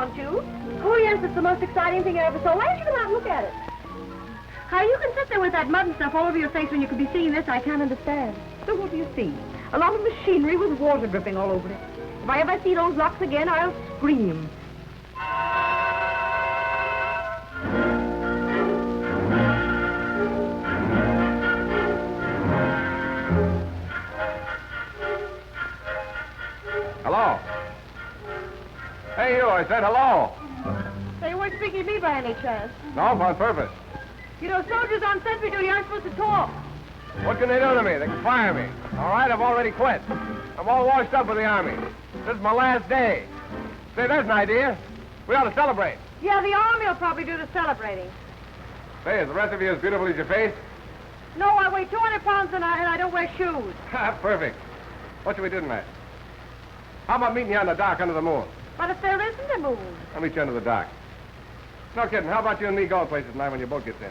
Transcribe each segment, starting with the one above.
don't you? Oh, yes, it's the most exciting thing I ever saw. Why don't you come out and look at it? How you can sit there with that mud and stuff all over your face when you could be seeing this, I can't understand. So what do you see? A lot of machinery with water dripping all over it. If I ever see those locks again, I'll scream. Hello? Hey, you, I said hello. So you weren't speaking to me by any chance? No, on purpose. You know, soldiers on sentry duty aren't supposed to talk. What can they do to me? They can fire me. All right, I've already quit. I'm all washed up with the Army. This is my last day. Say, there's an idea. We ought to celebrate. Yeah, the Army will probably do the celebrating. Say, is the rest of you as beautiful as your face? No, I weigh 200 pounds and I don't wear shoes. Perfect. What should we do tonight? How about meeting you on the dock under the moon? But if there isn't a moon. I'll meet you under the dock. No kidding. How about you and me going places tonight when your boat gets in?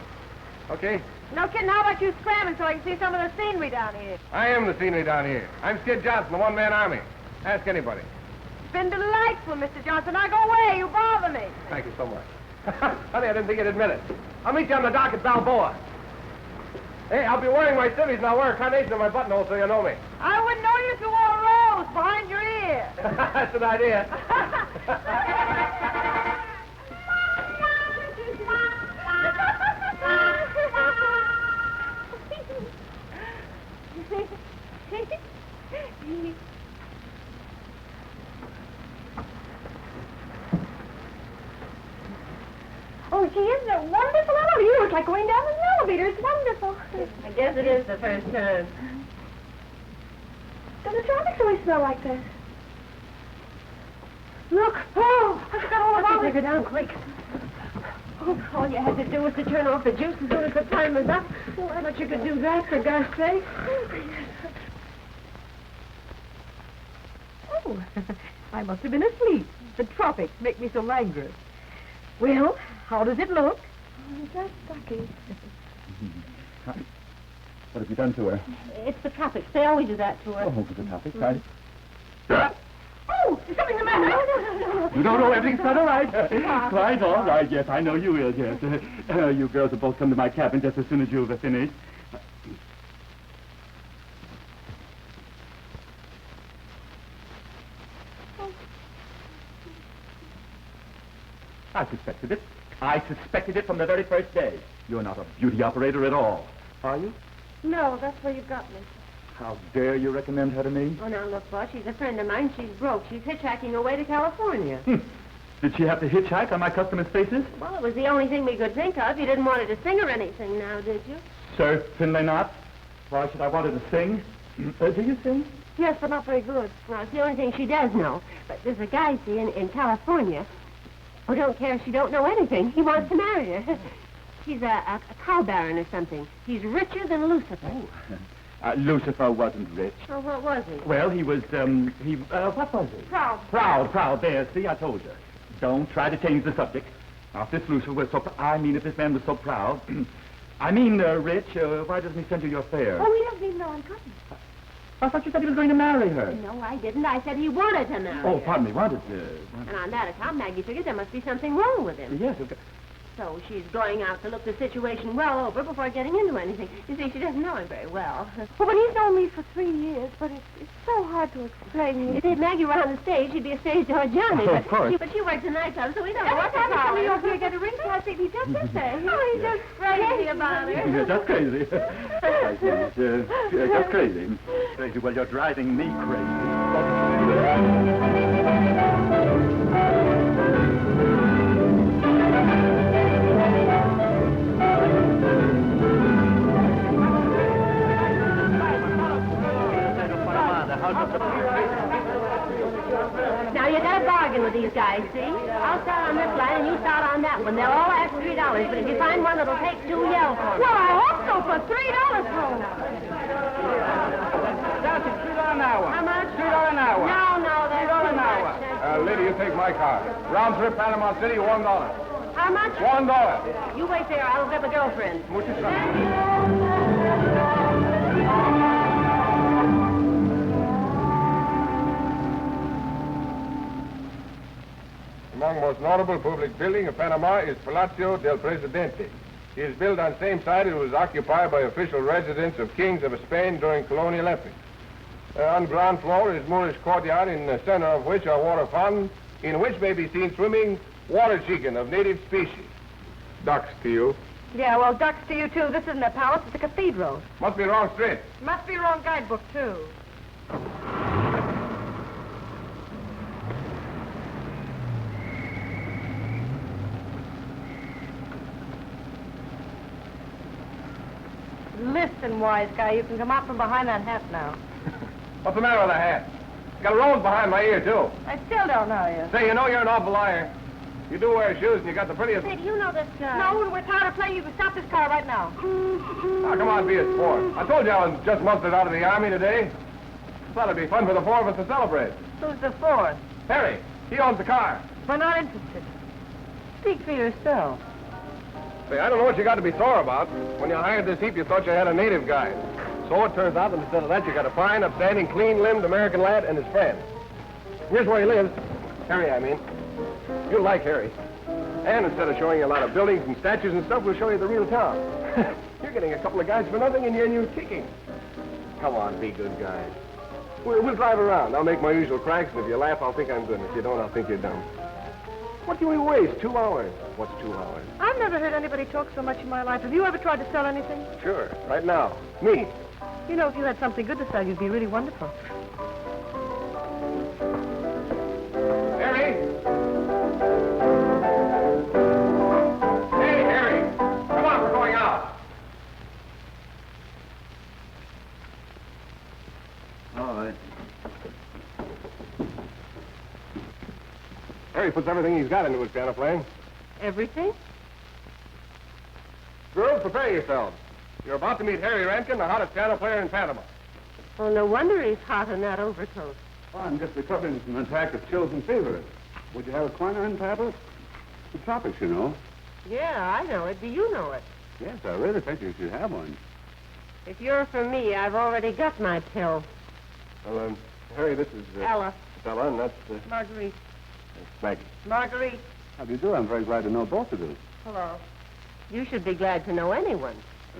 Okay? No kidding, how about you scramming so I can see some of the scenery down here? I am the scenery down here. I'm Skid Johnson, the one-man army. Ask anybody. It's been delightful, Mr. Johnson. Now go away. You bother me. Thank you so much. Honey, I didn't think you'd admit it. I'll meet you on the dock at Balboa. Hey, I'll be wearing my civvies and I'll wear a carnation in my buttonhole so you know me. I wouldn't know you if you wore a rose behind your ear. That's an idea. Oh, gee, isn't it wonderful? Oh, you look like going down an elevator. It's wonderful. I guess it is the first time. Does the tropics always smell like that? Look. Oh, I've got all of all Take her down quick. Oh, all you had to do was to turn off the juice as soon as the time was up. Oh, I thought you could do that, for God's sake. Oh, I must have been asleep. The tropics make me so languorous. Well, how does it look? Oh, that's sucky. What have you done to her? It's the tropics. They always do that to her. Oh, the tropics, I... Oh, is something the matter? No, everything's quite all right. Quite all right, yes, I know you will, yes. You girls will both come to my cabin just as soon as you've finished. I suspected it. I suspected it from the very first day. You're not a beauty operator at all, are you? No, that's where you got me. How dare you recommend her to me? Oh, now, look, boss, she's a friend of mine. She's broke. She's hitchhiking away to California. Did she have to hitchhike on my customers' faces? Well, it was the only thing we could think of. You didn't want her to sing or anything now, did you? Certainly not. Why should I want her to sing? Do you sing? Yes, but not very good. Well, it's the only thing she does know. But there's a guy, see, in California who don't care if she don't know anything. He wants to marry her. He's a cow baron or something. He's richer than Lucifer. Oh. Lucifer wasn't rich. Oh, what was he? Well, he was, what was he? Proud. Proud. There, see, I told you. Don't try to change the subject. Now, if this Lucifer was if this man was so proud, rich, why doesn't he send you your fare? Oh, he doesn't even know I'm coming. I thought you said he was going to marry her. No, I didn't. I said he wanted to marry Oh, her. pardon me, wanted to... And on that account, Maggie figured there must be something wrong with him. Yes, okay. So she's going out to look the situation well over before getting into anything. You see, she doesn't know him very well. Well, but he's known me for 3 years, but it's so hard to explain. If Maggie were on the stage, she'd be a stage door Johnny. Of course. But she works a nightclub, so we don't know Every what to time call somebody her. over here get a ring for us, he just sits there. Oh, he's just crazy about her. Yeah, just crazy. Just crazy. Crazy. Well, you're driving me crazy. Now, you got a bargain with these guys, see? I'll start on this line and you start on that one. They'll all ask $3, but if you find one that'll take 2, yell for me. Well, I hope so for $3 for That's $3 an hour. How much? $3 an hour. No, that's $3 an hour. Lady, you take my car. Round trip Panama City, $1. How much? $1. You wait there. I'll get a girlfriend. Muchas gracias. Among most notable public building of Panama is Palacio del Presidente. It is built on the same site it was occupied by official residents of kings of Spain during colonial epoch. On ground floor is Moorish courtyard, in the center of which are water fountains, in which may be seen swimming water chicken of native species. Ducks to you. Yeah, well, ducks to you, too. This isn't a palace, it's a cathedral. Must be wrong street. Must be wrong guidebook, too. Listen, wise guy, you can come out from behind that hat now. What's the matter with the hat? Got a rose behind my ear, too. I still don't know you. Say, you know you're an awful liar. You do wear shoes, and you got the prettiest... Say, do you know this guy? No, when we're tired of playing, you can stop this car right now. Oh, come on, be a sport. I told you I was just mustered out of the Army today. Thought it'd be fun for the four of us to celebrate. Who's the fourth? Harry, he owns the car. We're not interested. Speak for yourself. Say, I don't know what you got to be sore about. When you hired this heap, you thought you had a native guy. So it turns out that instead of that, you got a fine, upstanding, clean-limbed American lad and his friend. Here's where he lives. Harry, I mean. You'll like Harry. And instead of showing you a lot of buildings and statues and stuff, we'll show you the real town. You're getting a couple of guys for nothing, and you're kicking. Come on, be good guys. We'll drive around. I'll make my usual cracks, and if you laugh, I'll think I'm good. And if you don't, I'll think you're dumb. What do we waste? 2 hours. What's 2 hours? I've never heard anybody talk so much in my life. Have you ever tried to sell anything? Sure. Right now. Me. You know, if you had something good to sell, you'd be really wonderful. Harry! Hey, Harry! Come on, we're going out. All right. Harry puts everything he's got into his piano playing. Everything? Girls, prepare yourselves. You're about to meet Harry Rankin, the hottest piano player in Panama. Oh, no wonder he's hot in that overcoat. Oh, I'm just recovering from an attack of chills and fever. Would you have a quinine tablet? The tropics, you know. Yeah, I know it. Do you know it? Yes, I really think you should have one. If you're for me, I've already got my pill. Well, Harry, this is... Ella. Stella, and that's... Marguerite. Maggie. Marguerite. How do you do? I'm very glad to know both of you. Hello. You should be glad to know anyone.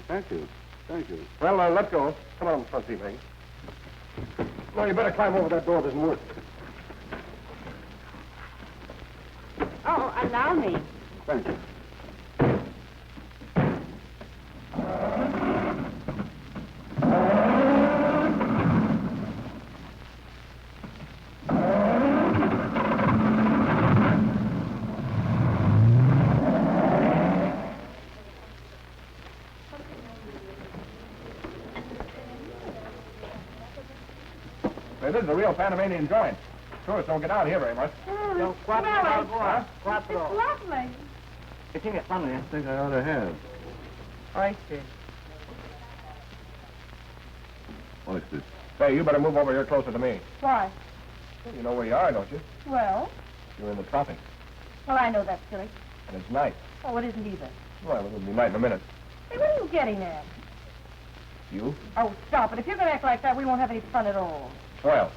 Thank you. Thank you. Well, let's go. Come on, front seat, Maggie. No, you better climb over that door. It doesn't work. Oh, allow me. Thank you. Say, this is a real Panamanian joint. Tourists don't get out here very much. It's lovely. I think I ought to have. Oysters. Oysters. Say, you better move over here closer to me. Why? You know where you are, don't you? Well, You're in the tropics. well, I know that's silly. And it's night. Oh, it isn't either. Well, it'll be night in a minute. Hey, what are you getting at? You? Oh, stop it. If you're going to act like that, we won't have any fun at all. Well,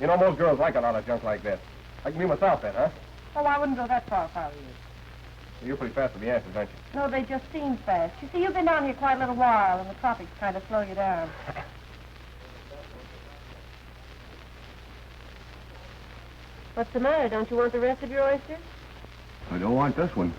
you know, most girls like a lot of junk like this. I can be myself then, huh? Oh, I wouldn't go that far if I were you. You're pretty fast with the answers, aren't you? No, they just seem fast. You see, you've been down here quite a little while, and the tropics kind of slow you down. What's the matter? Don't you want the rest of your oysters? I don't want this one.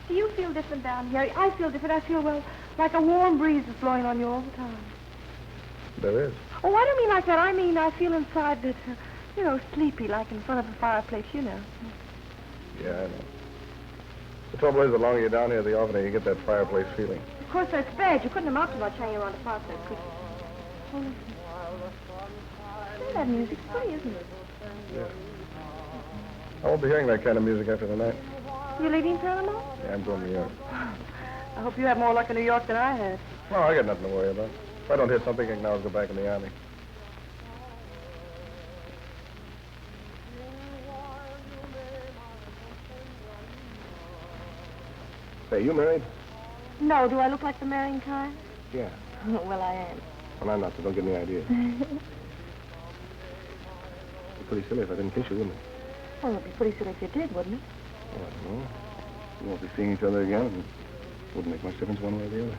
Do you feel different down here? I feel different. I feel, well, like a warm breeze is blowing on you all the time. There is. Oh, I don't mean like that. I mean I feel inside that, you know, sleepy, like in front of the fireplace, you know. Yeah, I know. The trouble is, the longer you're down here, the oftener you get that fireplace feeling. Of course, that's bad. You couldn't amount to much hanging around the fireplace, could you? Oh, listen. Say, that music's pretty, isn't it? Yeah. I won't be hearing that kind of music after tonight. You leaving Panama? Yeah, I'm going to New York. I hope you have more luck in New York than I had. No, I got nothing to worry about. If I don't hear something, I can always go back in the Army. Say, you married? No, do I look like the marrying kind? Yeah. Well, I am. Well, I'm not, so don't give me ideas. It'd be pretty silly if I didn't kiss you, wouldn't it? Well, it'd be pretty silly if you did, wouldn't it? Oh, I don't know. We won't be seeing each other again, and it wouldn't make much difference one way or the other.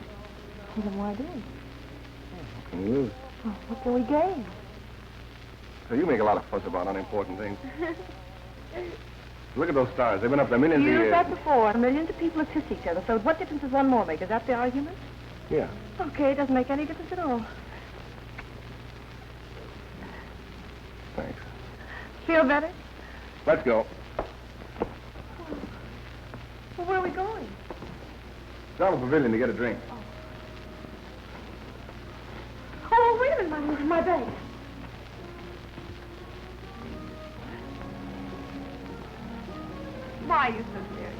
Well, then why do? What can we lose? Well, what can we gain? So you make a lot of fuss about unimportant things. Look at those stars. They've been up there millions of You've years. said before, millions of people have kissed each other, so what difference does one more make? Is that the argument? Yeah. Okay, it doesn't make any difference at all. Thanks. Feel better? Let's go. Well, where are we going? Down to the pavilion to get a drink. Oh, wait a minute, my bag. Why are you so serious?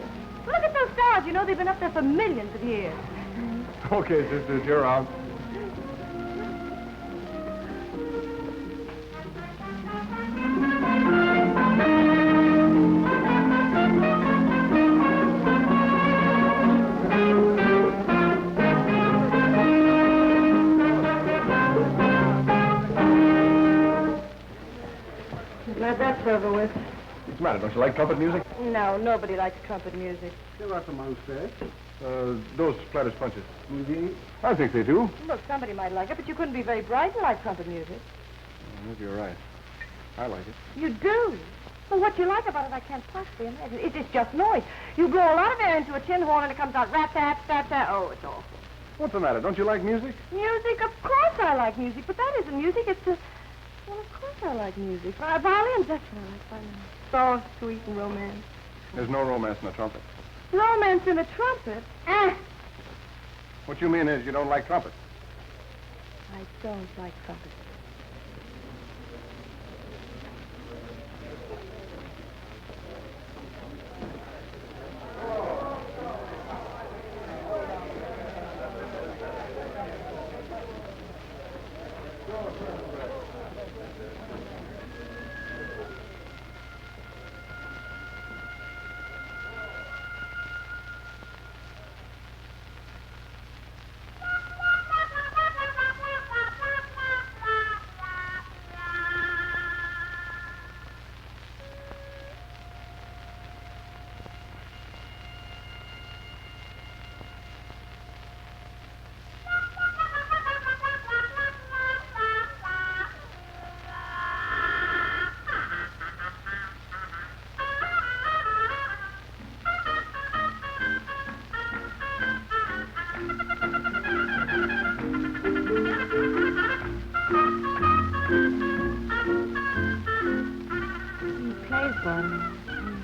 Look at those stars. You know they've been up there for millions of years. Okay, sisters, you're out. Glad that's over with. What's the matter? Don't you like trumpet music? No, nobody likes trumpet music. ¿Qué va a tomar usted? Those Splatter's punches. Muy bien. I think they do. Look, somebody might like it, but you couldn't be very bright to like trumpet music. Maybe you're right. I like it. You do? Well, what you like about it, I can't possibly imagine. It's just noise. You blow a lot of air into a tin horn and it comes out rat-tat. Oh, it's awful. What's the matter? Don't you like music? Music? Of course I like music, but that isn't music. It's a... Well, of course I like music. Violins, that's what I like. Violins. Soft, sweet, and romance. There's no romance in a trumpet. Romance in a trumpet? What you mean is you don't like trumpet. I don't like trumpet.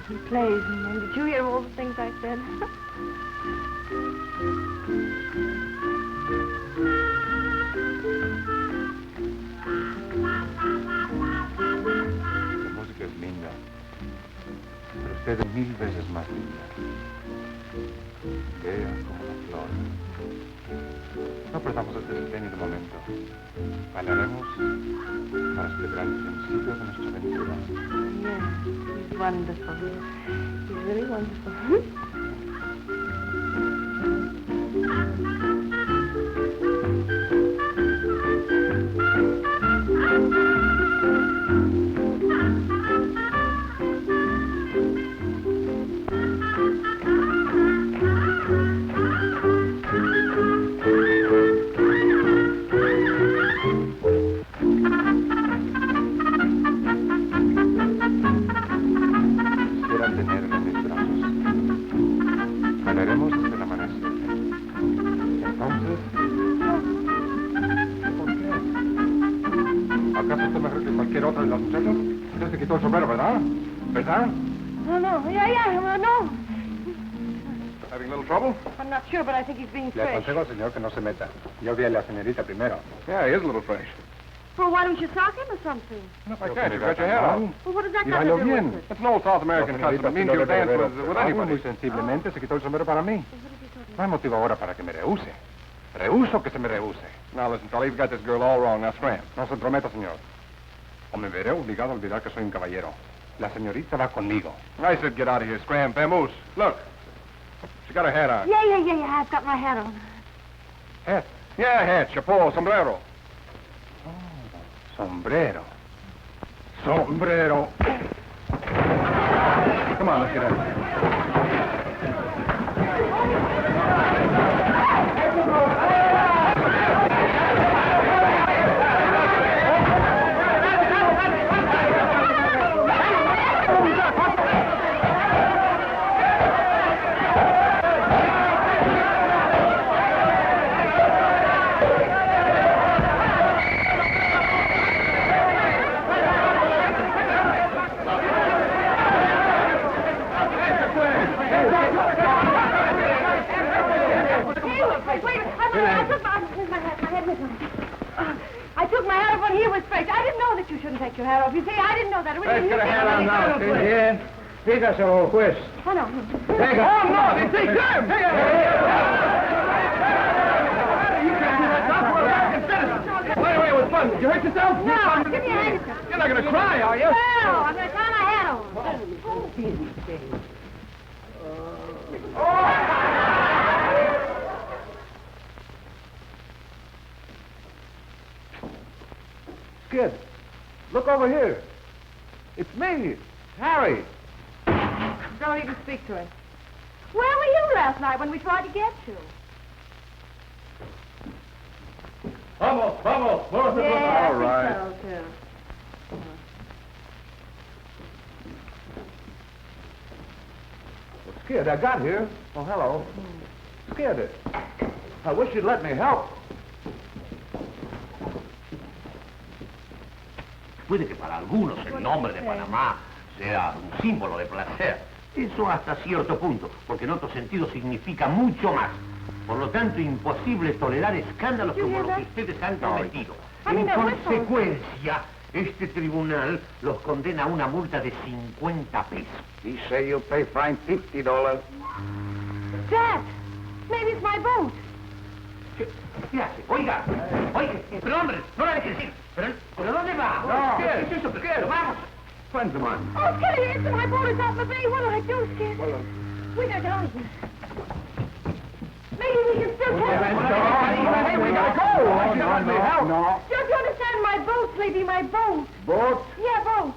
He plays, and did you hear all the things I said? La música es linda, pero usted es 1000 veces más linda. Bella como la flor. No perdamos el desempeño de momento. Bailaremos para celebrar el principio de nuestra aventura. Yeah, he's wonderful. He's really wonderful. ¿Verdad? No. Yeah, no. Having a little trouble? I'm not sure, but I think he's being Le fresh. aconsejo al señor que no se meta. Yo vi a la señorita primero. Yeah, he is a little fresh. Well, why don't you sock him or something? No, I can't. You've got your hair on. Well, what does that Y got to bailo do bien. with it? It's an old South American custom. It means you dance with anybody. Muy sensiblemente se quitó el sombrero para mí. No hay motivo ahora para que me rehúse. Rehuso que se me rehúse. Now, listen, fella, you've got this girl all wrong. Now, scram. No se entrometa, señor. O me veré obligado a olvidar que soy un caballero. La señorita va conmigo. I said get out of here, scram, vamoose. Look. She got a hat on. Yeah. I've got my hat on. Hat? Yeah, hat, chapeau, sombrero. Oh, sombrero. Sombrero. Come on, let's get in. I took my hat off when he was faked. I didn't know that you shouldn't take your hat off. You see, I didn't know that. Let's get a hat on now. Bien. Dígaselo, juez. Oh, no. Venga. Oh, no, they take time. Wait, it was fun. Did you hurt yourself? No, give me a hand. You're not going to cry, are you? No, I'm going to tie my hat on. Skid, look over here. It's me, Harry. Don't even speak to him. Where were you last night when we tried to get you? Vamos. Yeah, All right. I think so, too. Well, Skid, I got here. Oh, hello. Skid, I wish you'd let me help. Puede que para algunos el nombre de Panamá sea un símbolo de placer. Eso hasta cierto punto, porque en otro sentido significa mucho más. Por lo tanto, imposible tolerar escándalos como los que ustedes han cometido. En consecuencia, este tribunal los condena a una multa de 50 pesos. He say you pay fine $50. Dad, maybe it's my boat. ¿Qué hace? Oiga, pero hombre, no la deje decir. ¿Pero dónde va? No, ¿Qué es eso? Skid. Vamos. Friends of mine. Oh, Skid, it's my boat. It's out in the bay. What do I do, Skid? Well, We gotta get out of here. Maybe we can still we catch gotta go. Why don't you let me help? No. Don't you understand? My boat, Sleepy, my boat. Boat? Yeah, boat.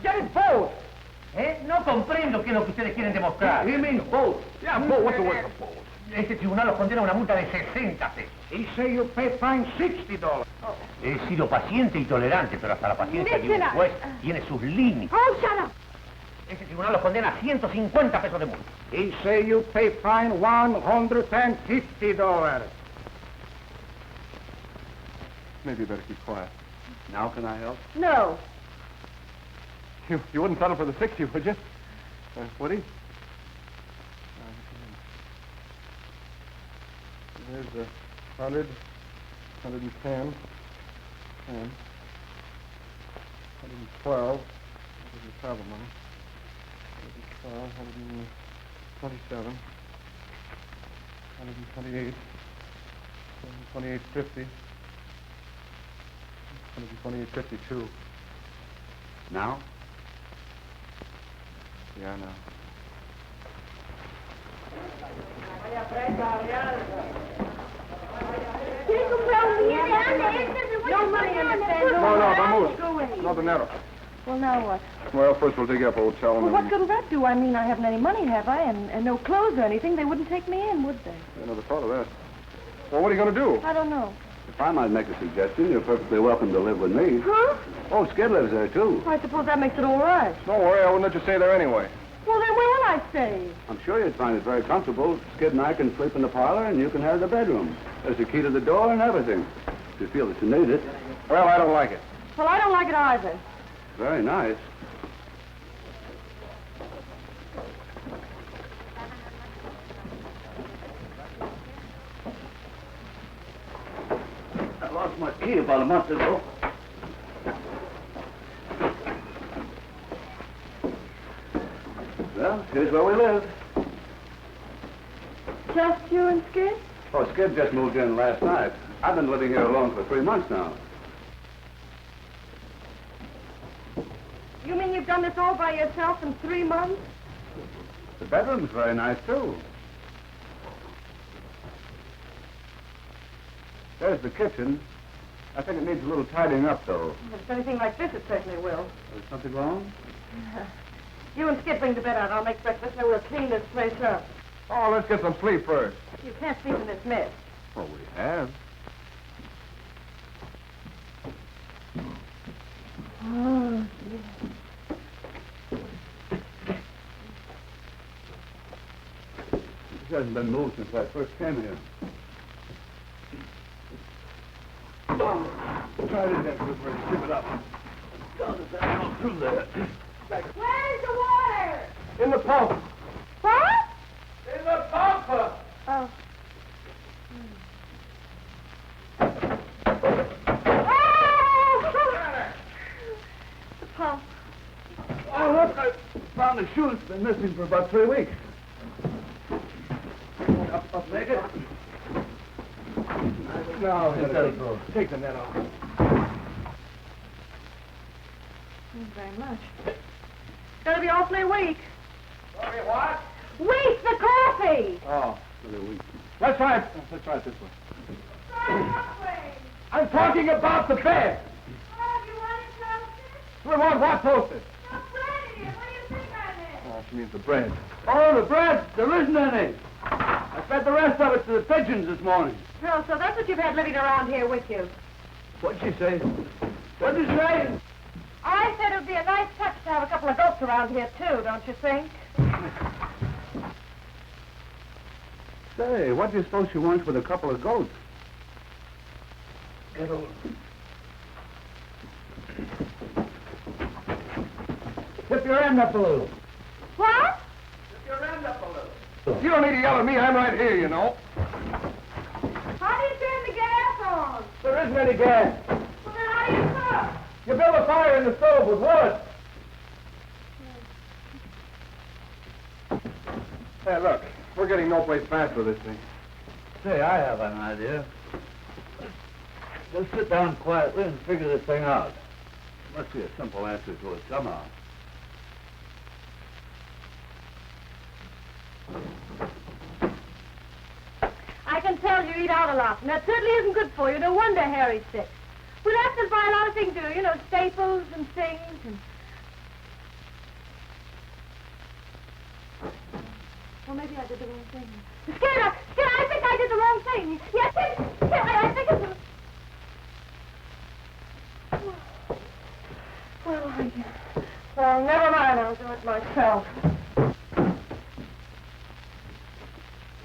Get it, boat. No comprendo qué es lo que ustedes quieren demostrar. He means boat. Yeah, boat. What's the word for boat? Este tribunal los condena a una multa de 60 pesos. He say you pay fine $60. He sido paciente y tolerante, pero hasta la paciencia de un juez tiene sus límites. Oh, shut up. Este tribunal los condena a 150 pesos de multa. He say you pay fine $150. Maybe you better keep quiet. Now can I help? No. You wouldn't settle for the 60, would you? Would he? There's 100, 110, 10, 112. This is the travel money. 127, 128, 128.50, 128.52. Now? Yeah, now. No money, understand? No, vamos. No dinero. Well, now what? Well, first we'll dig you up a hotel and Well, then... what good will that do? I mean, I haven't any money, have I? And no clothes or anything. They wouldn't take me in, would they? I never thought of that. Well, what are you going to do? I don't know. If I might make a suggestion, you're perfectly welcome to live with me. Huh? Oh, Skid lives there, too. I suppose that makes it all right. Don't worry, I wouldn't let you stay there anyway. Well, then where will I stay? I'm sure you'd find it very comfortable. Skid and I can sleep in the parlor, and you can have the bedroom. There's a key to the door and everything, if you feel that you need it. Well, I don't like it. Well, I don't like it either. Very nice. I lost my key about a month ago. Well, here's where we live. Just you and Skid? Oh, Skid just moved in last night. I've been living here alone for 3 months now. You mean you've done this all by yourself in 3 months? The bedroom's very nice, too. There's the kitchen. I think it needs a little tidying up, though. If it's anything like this, it certainly will. Is something wrong? You and Skip bring the bed out. I'll make breakfast, and we'll clean this place up. Oh, let's get some sleep first. You can't sleep in this mess. Well, we have. Oh, This hasn't been moved since I first came here. Try to get good where to zip it up. Down the back, through there. Where's the water? In the pump. What? In the pump! Oh. The pump. Oh, look, I found a shoe that's been missing for about 3 weeks. Up naked. No, take the net off. Thank you very much. It's gonna be awfully weak. Sorry, what? Weak, the coffee! Oh, Really weak. let's try it this way. I'm talking about the bed. Oh, you want it toasted? We want what toasted? The bread in it. What do you think I meant? Oh, she means the bread. Oh, the bread. There isn't any. I fed the rest of it to the pigeons this morning. Oh, so that's what you've had living around here with you. What'd she say? What'd you say? I said it would be a nice touch to have a couple of goats around here, too, don't you think? Say, what do you suppose she wants with a couple of goats? Get over. Tip your end up a little. What? Tip your end up a little. You don't need to yell at me. I'm right here, you know. How do you turn the gas on? There isn't any gas. Well, then how do you cook? You build a fire in the stove with wood. Hey, look. We're getting no place fast with this thing. Say, I have an idea. Let's sit down quietly and figure this thing out. Must be a simple answer to it somehow. I can tell you eat out a lot, and that certainly isn't good for you. No wonder Harry's sick. We'll have to buy a lot of things, you know, staples and things and... Well, maybe I did the wrong thing. Skinner, I think I did the wrong thing. Yes, I think it's... Well, never mind. I'll do it myself.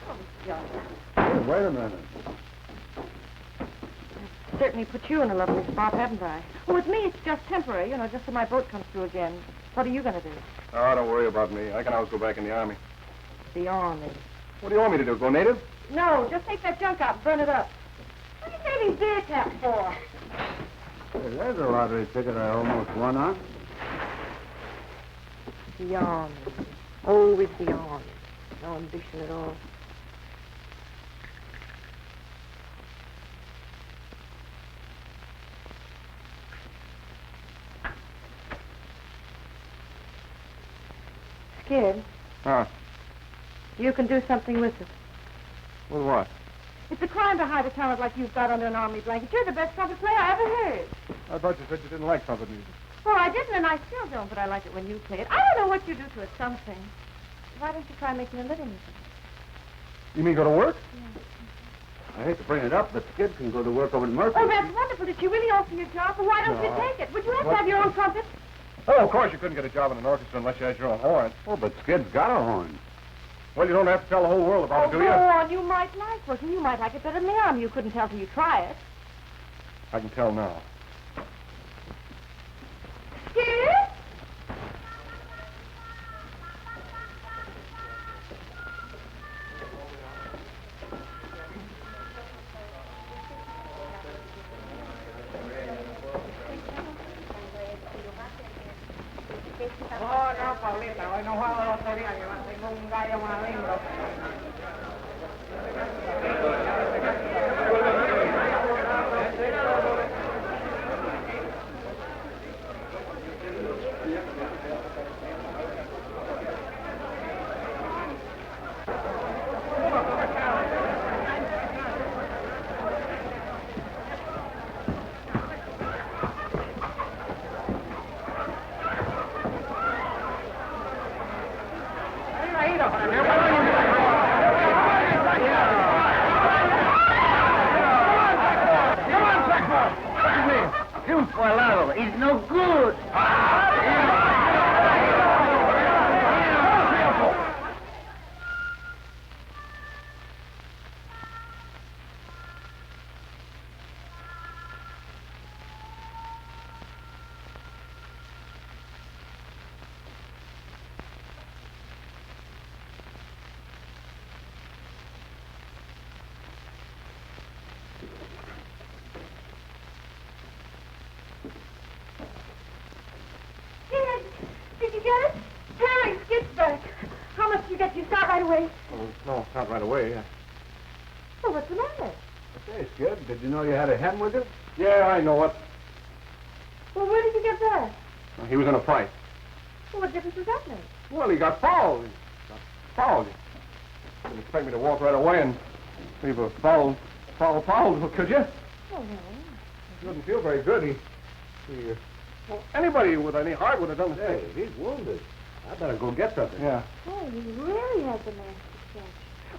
Oh, John. Hey, wait a minute. I've certainly put you in a lovely spot, haven't I? Well, with me, it's just temporary, you know, just till my boat comes through again. What are you going to do? Oh, don't worry about me. I can always go back in the army. The army. What do you want me to do, go native? No, just take that junk out and burn it up. What are you saving beer taps for? Hey, there's a lottery ticket I almost won on. The army. Always the army. No ambition at all. Skid, Huh? you can do something with it. With what? It's a crime to hide a talent like you've got under an army blanket. You're the best trumpet player I ever heard. I thought you said you didn't like trumpet music. Well, I didn't, and I still don't, but I like it when you play it. I don't know what you do to it, something. Why don't you try making a living with it? You mean go to work? I hate to bring it up, but Skid can go to work over at Murphy. Oh, that's wonderful. Did she really offer you a job? Well, why don't you take it? Would you have to have your own trumpet? Oh, of course you couldn't get a job in an orchestra unless you had your own horn. Oh, but Skid's got a horn. Well, you don't have to tell the whole world about it, do Go you? on. You might like working. You might like it better than the army. You couldn't tell till you try it. I can tell now. Skid? Oh, no, Paulita, hoy no juego lotería, que tengo un gallo más lindo. away? No, not right away. Well, what's the matter? Hey, Skid, did you know you had a hen with you? Yeah, I know it. Well, where did you get that? He was in a fight. Well, what difference does that make? Well, he got fouled. You didn't expect me to walk right away and leave a foul, could you? Oh, no. He doesn't feel very good. Well, anybody with any heart would have done the same. Hey, he's wounded. I better go get something. Yeah. Oh, he really has the nasty scratch.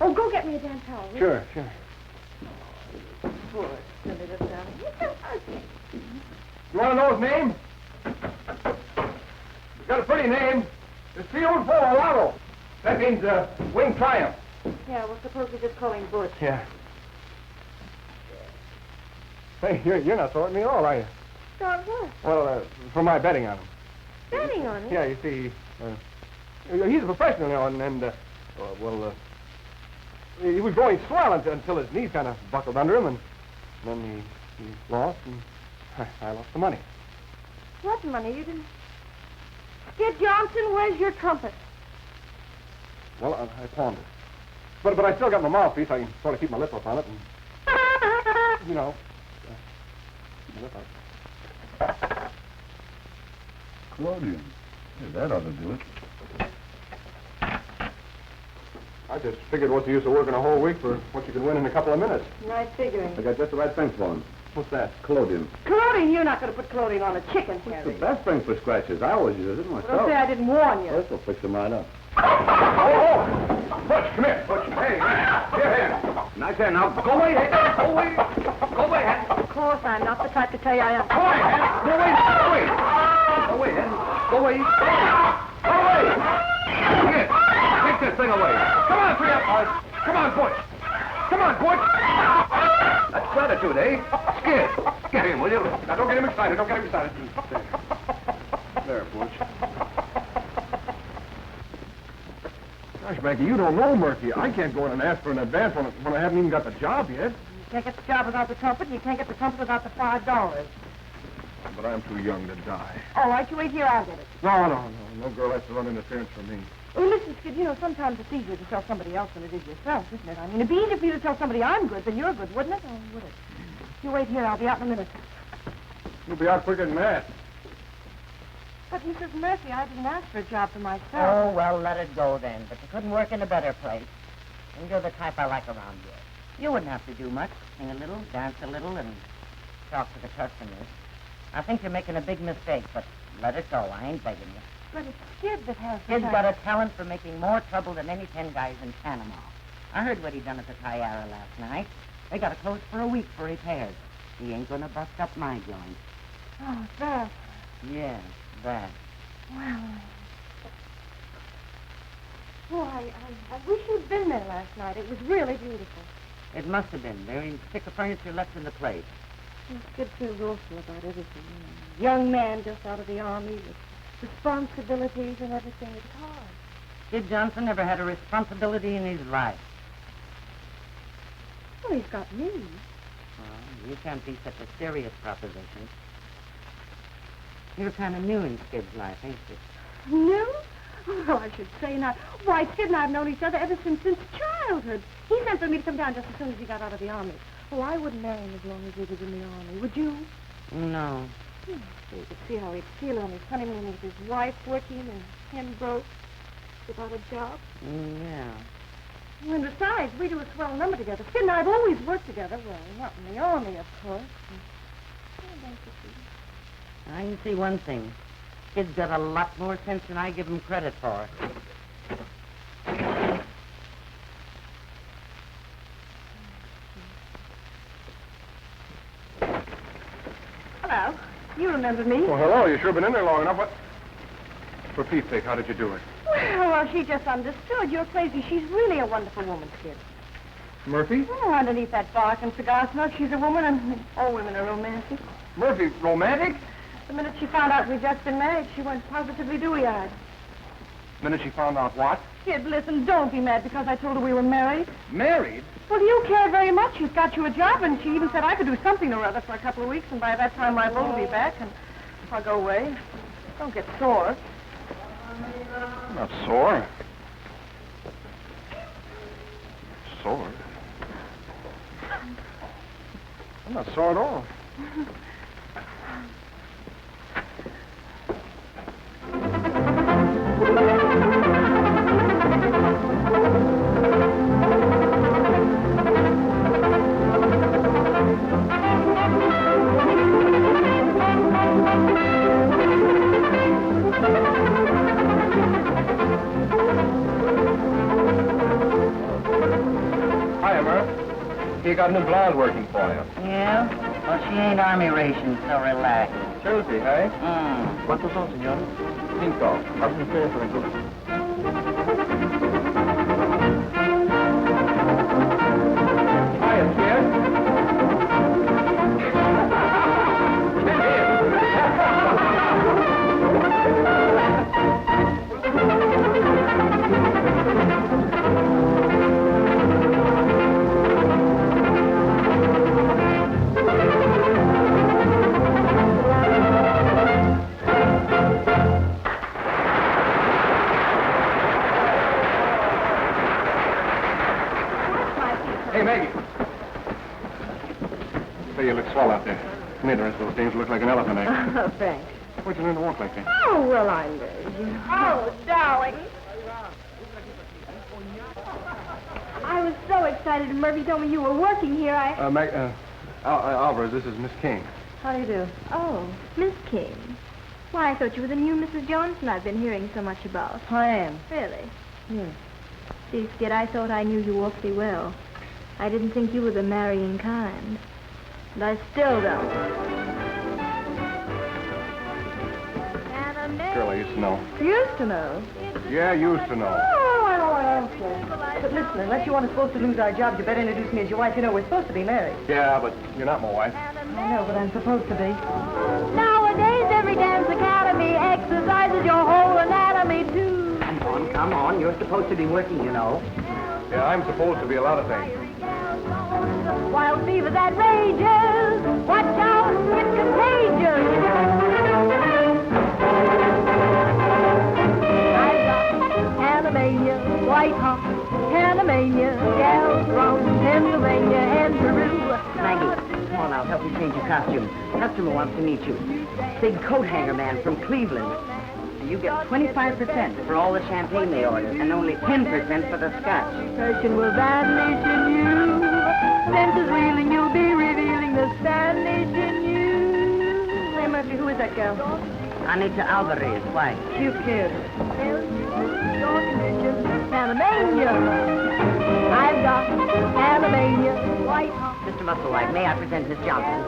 Oh, go get me a damn towel. will you? Sure. Poor silly little darling. He's so ugly. You want to know his name? He's got a pretty name. It's Field Lotto. That means Winged Triumph. Yeah, well, suppose we just call him Butch. Yeah. Hey, you're not sorting me at all, are you? Start what? Well, for my betting on him. Betting on it? Yeah, you see, he's a professional now, and he was going swell until his knees kind of buckled under him, and then he lost, and I lost the money. What money? You didn't... Skid Johnson, where's your trumpet? Well, I pawned it. But I still got my mouthpiece. I can sort of keep my lip up on it, and, you know, my lip up. Collodion. Hey, that ought to do it. I just figured what's the use of working a whole week for what you can win in a couple of minutes. Nice figuring. I got just the right thing for him. What's that? Collodion. Clothing? You're not going to put clothing on a chicken, It's the Harry. best thing for scratches. I always use it Don't myself. say I didn't warn you. This will fix them right up. Oh! Butch, come here. Butch, hey, here. Nice hand. Now, go away, Hen. Go away. Go away, Hen. Of course, I'm not the type to tell you I am. Go away, Hen. Go away. Go away. Go away, Hen. Go away. Go away. Here. Take this thing away. Come on, three up, boys. Come on, Butch. Come on, Butch. That's gratitude, eh? Skid. Get him, will you? Now, don't get him excited. Don't get him excited. There, Butch. Gosh, Maggie, you don't know Murphy. I can't go in and ask for an advance when I haven't even got the job yet. You can't get the job without the trumpet, and you can't get the trumpet without the $5. But I'm too young to die. All right, you wait here, I'll get it. No girl has to run interference for me. Oh, listen, Skid, you know, sometimes it's easier to tell somebody else than it is yourself, isn't it? I mean, it'd be easier for you to tell somebody I'm good than you're good, wouldn't it? Oh, would it? You wait here, I'll be out in a minute. You'll be out quicker than that. But, Mrs. Murphy, I didn't ask for a job for myself. Oh, well, let it go then. But you couldn't work in a better place. And you're the type I like around here. You wouldn't have to do much. Sing a little, dance a little, and talk to the customers. I think you're making a big mistake, but let it go. I ain't begging you. But it's Skid that has the Kid's talent. got a talent for making more trouble than any 10 guys in Panama. I heard what he done at the Tiara last night. They got to close for a week for repairs. He ain't gonna bust up my joint. Oh, that. Yeah, that. Well... Oh, I wish you'd been there last night. It was really beautiful. It must have been. There ain't a stick of furniture left in the place. Skid feels awful about everything. You know. Young man just out of the army with responsibilities and everything. It's hard. Kid Johnson never had a responsibility in his life. Well, he's got me. Well, you can't be such a serious proposition. You're kind of new in Skid's life, ain't you? New? Well, I should say not. Why, Skid and I have known each other ever since childhood. He sent for me to come down just as soon as he got out of the army. Oh, I wouldn't marry him as long as he was in the army. Would you? No. So you could see how he'd feel on his honeymoon with his wife working and him broke without a job. Yeah. And besides, we do a swell number together. Skid and I have always worked together. Well, not in the army, of course. I can see one thing. Kid's got a lot more sense than I give him credit for. Hello. You remember me? Well, hello. You sure been in there long enough. What? For Pete's sake, how did you do it? Well, she just understood. You're crazy. She's really a wonderful woman, Skid. Murphy? Oh, underneath that bark and cigar smoke, she's a woman, and all women are romantic. Murphy, romantic? The minute she found out we'd just been married, she went positively dewy-eyed. The minute she found out what? Skid, listen, don't be mad because I told her we were married. Married? Well, you cared very much. She's got you a job, and she even said I could do something or other for a couple of weeks, and by that time my boat will be back, and I'll go away. Don't get sore. I'm not sore. sore at all. You got a new blonde working for you. Yeah? Well, she ain't army ration, so relax. Tuesday, hey? Mm. ¿Cuántos son, señores? 5. Hacen ustedes por el grupo. Hiya, kid. Hey, Maggie. Say, you look swell out there. Made the rest of those dames look like an elephant act. Oh, thanks. What'd you learn to walk like that? Oh, well, I'm lazy. Oh, darling. I was so excited when Murphy told me you were working here. Alvarez, this is Miss King. How do you do? Oh, Miss King. Why, I thought you were the new Mrs. Johnson I've been hearing so much about. I am. Really? Yes. See, Skid, I thought I knew you awfully well. I didn't think you were the marrying kind. And I still don't. Girl I used to know. Used to know? Yeah, used to know. Oh, I know what else is. But listen, unless you want us both to lose our jobs, you better introduce me as your wife. You know, we're supposed to be married. Yeah, but you're not my wife. I know, but I'm supposed to be. Nowadays, every dance academy exercises your whole anatomy, too. Come on. You're supposed to be working, you know. Yeah, I'm supposed to be a lot of things. Wild fever that rages. Watch out, it's contagious. I've got Panamania, white hot, Panamania, gals from Pennsylvania and Peru. Maggie, come on, I'll help you change your costume. Customer wants to meet you. Big coat hanger man from Cleveland. You get 25% for all the champagne they order, and only 10% for the scotch. Passion will vanish in you. Senses reeling, you'll be revealing the Spanish in you. Hey, Murphy, who is that girl? Anita Alvarez, why? Cute kid. Panamania. I've got Panamania, white hot. Mr. Musselwhite, may I present Miss Johnson?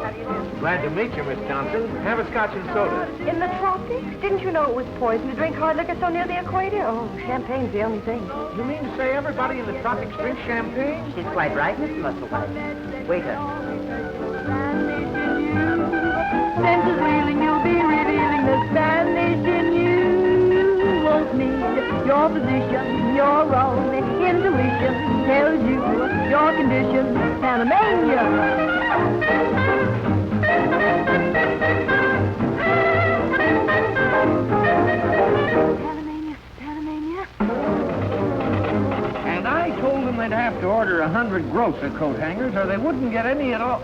Glad to meet you, Miss Johnson. Have a scotch and soda. In the tropics? Didn't you know it was poison to drink hard liquor so near the equator? Oh, champagne's the only thing. You mean to say everybody in the tropics drinks champagne? She's quite right, Mr. Musselwhite. Waiter. Senses reeling, you'll be revealing the Spanish in you. Won't need your position, your own intuition tells you your condition. Panamania. Panamania. And I told them they'd have to order 100 gross of coat hangers or they wouldn't get any at all.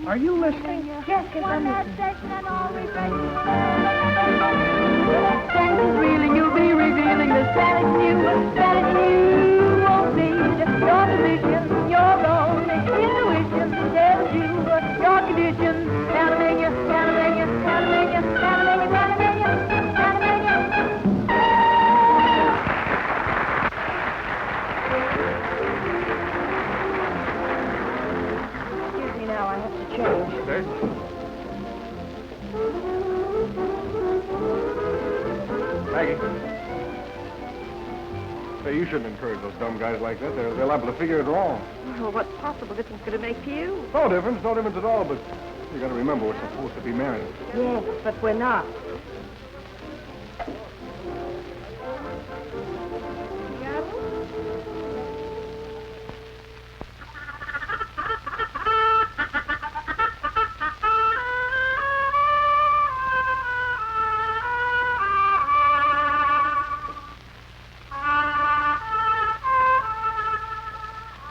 Are you listening? Yes, I'm listening. Senses reeling, you'll be revealing the Spanish you won't need your position, your own intuition tells you your condition. Panamania, Panamania, Panamania, Panamania, Panamania, Panamania. Excuse me now, I have to change. Okay. Maggie. Say, you shouldn't encourage those dumb guys like that. They're liable to figure it wrong. Well, what possible difference could it make to you? No difference at all, but you gotta remember we're supposed to be married. Yes, but we're not.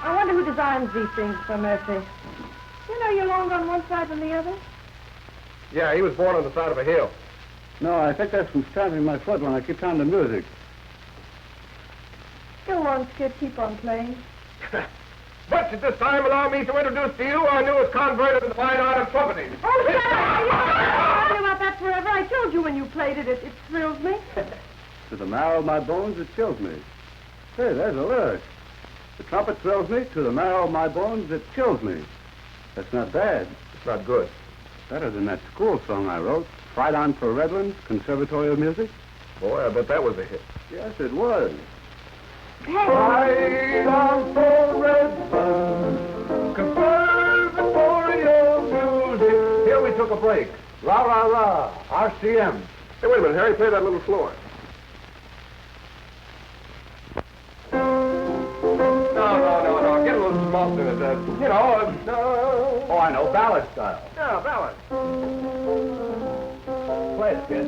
I wonder who designs these things for Murphy. You are you longer on one side than the other? Yeah, he was born on the side of a hill. No, I think that's from stamping my foot when I keep on the music. Go on, Skid. Keep on playing. But at this time, allow me to introduce to you our newest convert in the fine art of trumpeting. Oh, shut up! You've been talking about that forever. I told you when you played it, it thrills me. To the marrow of my bones, it chills me. Say, there's a lyric. The trumpet thrills me. To the marrow of my bones, it chills me. That's not bad. It's not good. Better than that school song I wrote. Fight on for Redlands, Conservatory of Music. Boy, I bet that was a hit. Yes, it was. Fight on for Redlands, Conservatory of Music. Here we took a break. La, la, la. RCM. Hey, wait a minute, Harry. Play that a little slower. No. Get a little small in it. Oh, I know. Ballad style. Yeah, ballad. Play it, kid.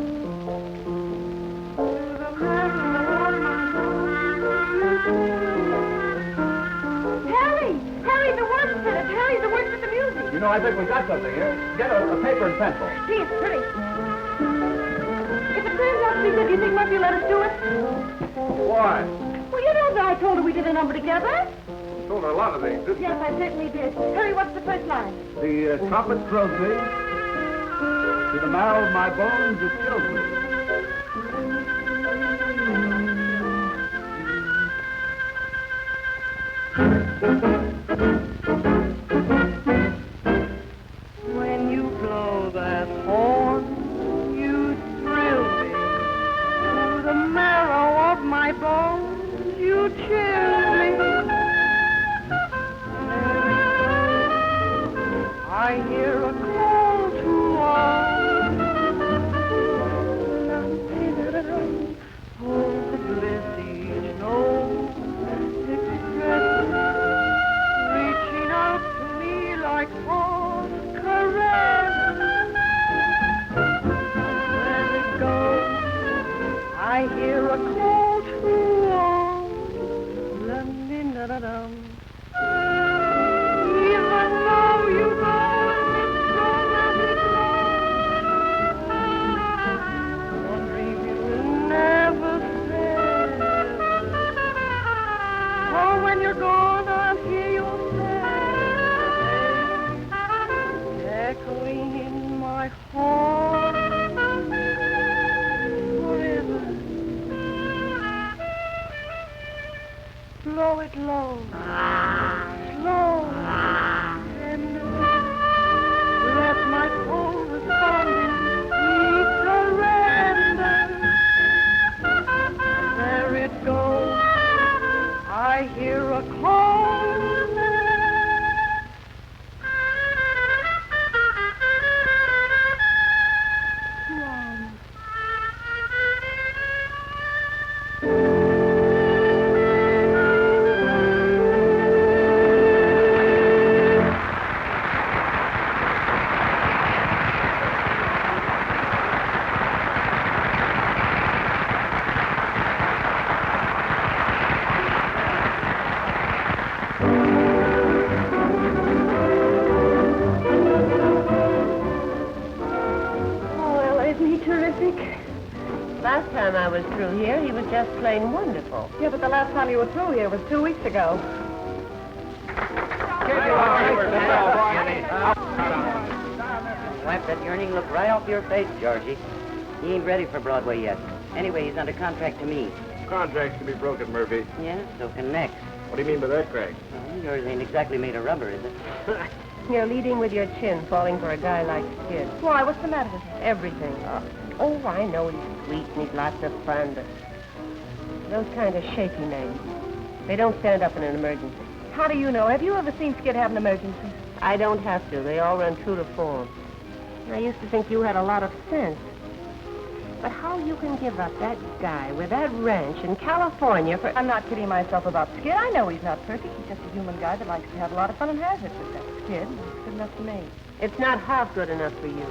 Harry, the words in it. Harry, the words of the music. You know, I think we got something here. Get a paper and pencil. Gee, it's pretty. If it turns out to be good, do you think Murphy will let us do it? Why? Well, you know that I told her we did a number together. You told her a lot of things, didn't you? Yes, I certainly did. Harry, what's the first line? The trumpet thrills me. To the marrow of my bones, it chills me. When you blow that horn, you thrill me. To the marrow of my bones, you chill me. I hear a call to arms. Hold the bliss each note expresses, reaching out to me like soft caress. Let it go. I hear a call to arms. La-din-da-da-dum. Even though you know it's gonna be close, one dream you will never say. Oh, when you're gone, I'll hear your say, echoing in my heart forever. Blow it low, slow, tender. Let my correspondence be surrender. There it goes. I hear a call. Last time I was through here, he was just plain wonderful. Yeah, but the last time you were through here was 2 weeks ago. Wipe that yearning look right off your face, Georgie. He ain't ready for Broadway yet. Anyway, he's under contract to me. Contracts can be broken, Murphy. Yeah, so can Nex. What do you mean by that, Craig? Well, yours ain't exactly made of rubber, is it? You're leading with your chin, falling for a guy like Skid. Why, what's the matter with him? Everything. Oh, I know he's sweet and he's lots of fun, but those kind of shaky names, they don't stand up in an emergency. How do you know? Have you ever seen Skid have an emergency? I don't have to. They all run true to form. I used to think you had a lot of sense. But how you can give up that guy with that ranch in California for... I'm not kidding myself about Skid. I know he's not perfect. He's just a human guy that likes to have a lot of fun and has it. But that's Skid. It's good enough for me. It's not half good enough for you.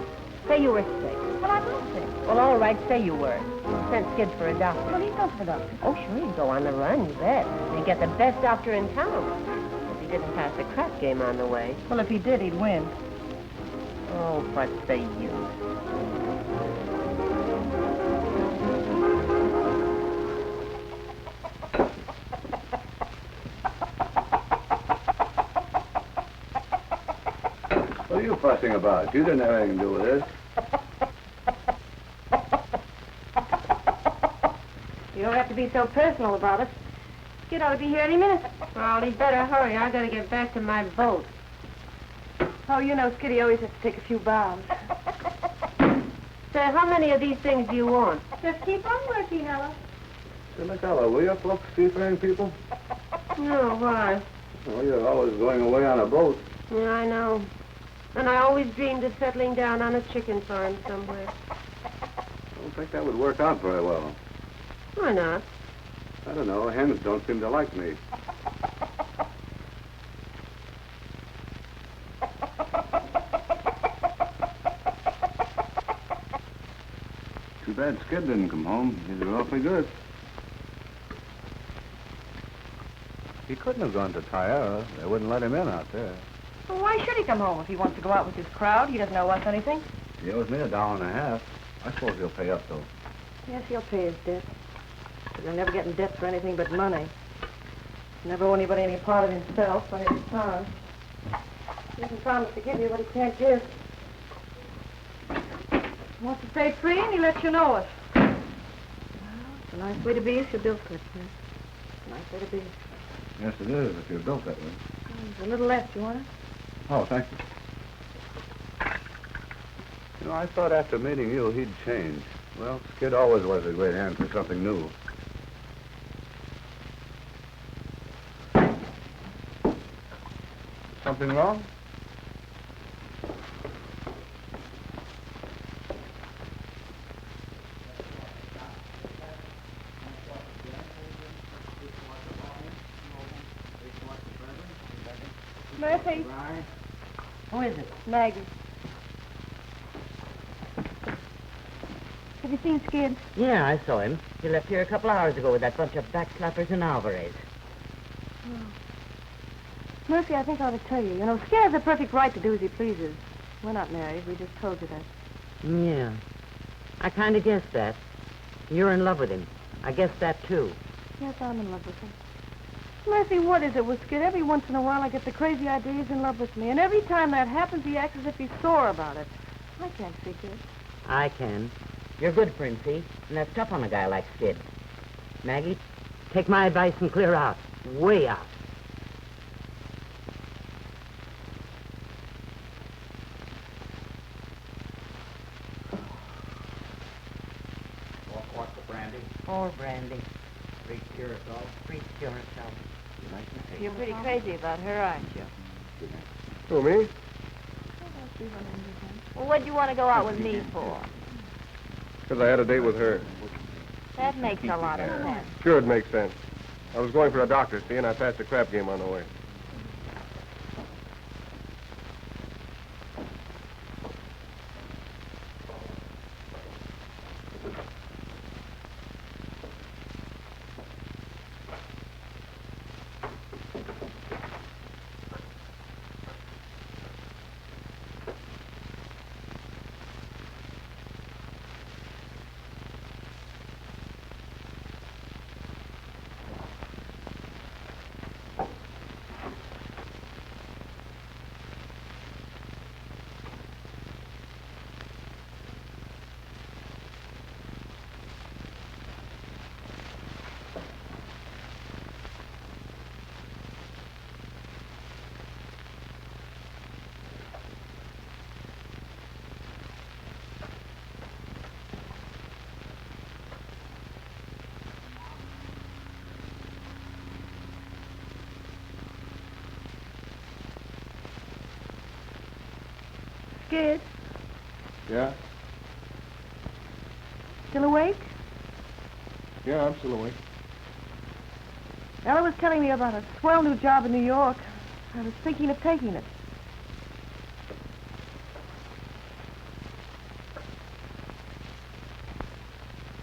Say you were sick. Well, I'm not sick. Well, all right, say you were. You sent Skid for a doctor. Well, he goes for doctor. Oh, sure, he'd go on the run, you bet. He'd get the best doctor in town. If he didn't pass a crap game on the way. Well, if he did, he'd win. Oh, what's the use? What are you fussing about? You didn't have anything to do with this. You don't have to be so personal about it. Skid ought to be here any minute. Well, he'd better hurry. I gotta get back to my boat. Oh, you know, Skiddy always has to take a few bows. Say, how many of these things do you want? Just keep on working, Ella. Say, Miss Ella, will you folks seafaring people? No, why? Well, you're always going away on a boat. Yeah, I know. And I always dreamed of settling down on a chicken farm somewhere. I don't think that would work out very well. Why not? I don't know. Hens don't seem to like me. Too bad Skid didn't come home. He's awfully good. He couldn't have gone to Tyra. They wouldn't let him in out there. Well, why should he come home if he wants to go out with his crowd? He doesn't owe us anything. He owes me $1.50. I suppose he'll pay up, though. Yes, he'll pay his debt. But he'll never get in debt for anything but money. Never owe anybody any part of himself when he's found. He can promise to give you what he can't give. He wants to stay free, and he lets you know it. Well, it's a nice way to be if you're built that way. It's a nice way to be. Yes, it is, if you're built that way. There's a little left. You want it? Oh, thank you. You know, I thought after meeting you, he'd change. Well, Skid always was a great hand for something new. Something wrong? Murphy. Who is it? Maggie. Have you seen Skid? Yeah, I saw him. He left here a couple hours ago with that bunch of backslappers and Alvarez. Murphy, I think I ought to tell you. You know, Skid has a perfect right to do as he pleases. We're not married. We just told you that. Yeah. I kind of guessed that. You're in love with him. I guessed that, too. Yes, I'm in love with him. Murphy, what is it with Skid? Every once in a while I get the crazy idea he's in love with me. And every time that happens, he acts as if he's sore about it. I can't figure it. I can. You're good for him, see? And that's tough on a guy like Skid. Maggie, take my advice and clear out. Way out. What's the brandy? More brandy. Great curacao. Great curacao. You like to take You're pretty crazy about her, aren't you? Who, me? Well, what'd you want to go out with me for? Because I had a date with her. That makes a lot of sense. Sure, it makes sense. I was going for a doctor, see, and I passed a crap game on the way. Skid, Yeah? still awake? Yeah, I'm still awake. Ella was telling me about a swell new job in New York. I was thinking of taking it.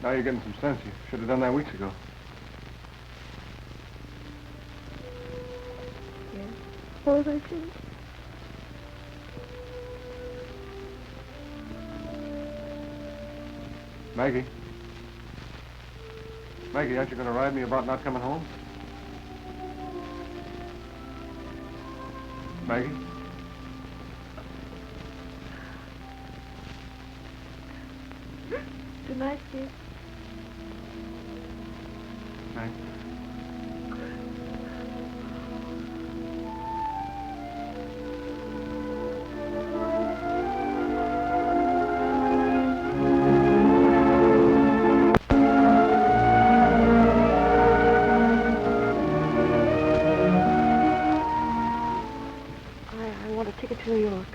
Now you're getting some sense. You should have done that weeks ago. Yes. suppose I should. Maggie. Maggie, aren't you going to ride me about not coming home? Maggie? Good night, Steve. Night. I want a ticket to New York.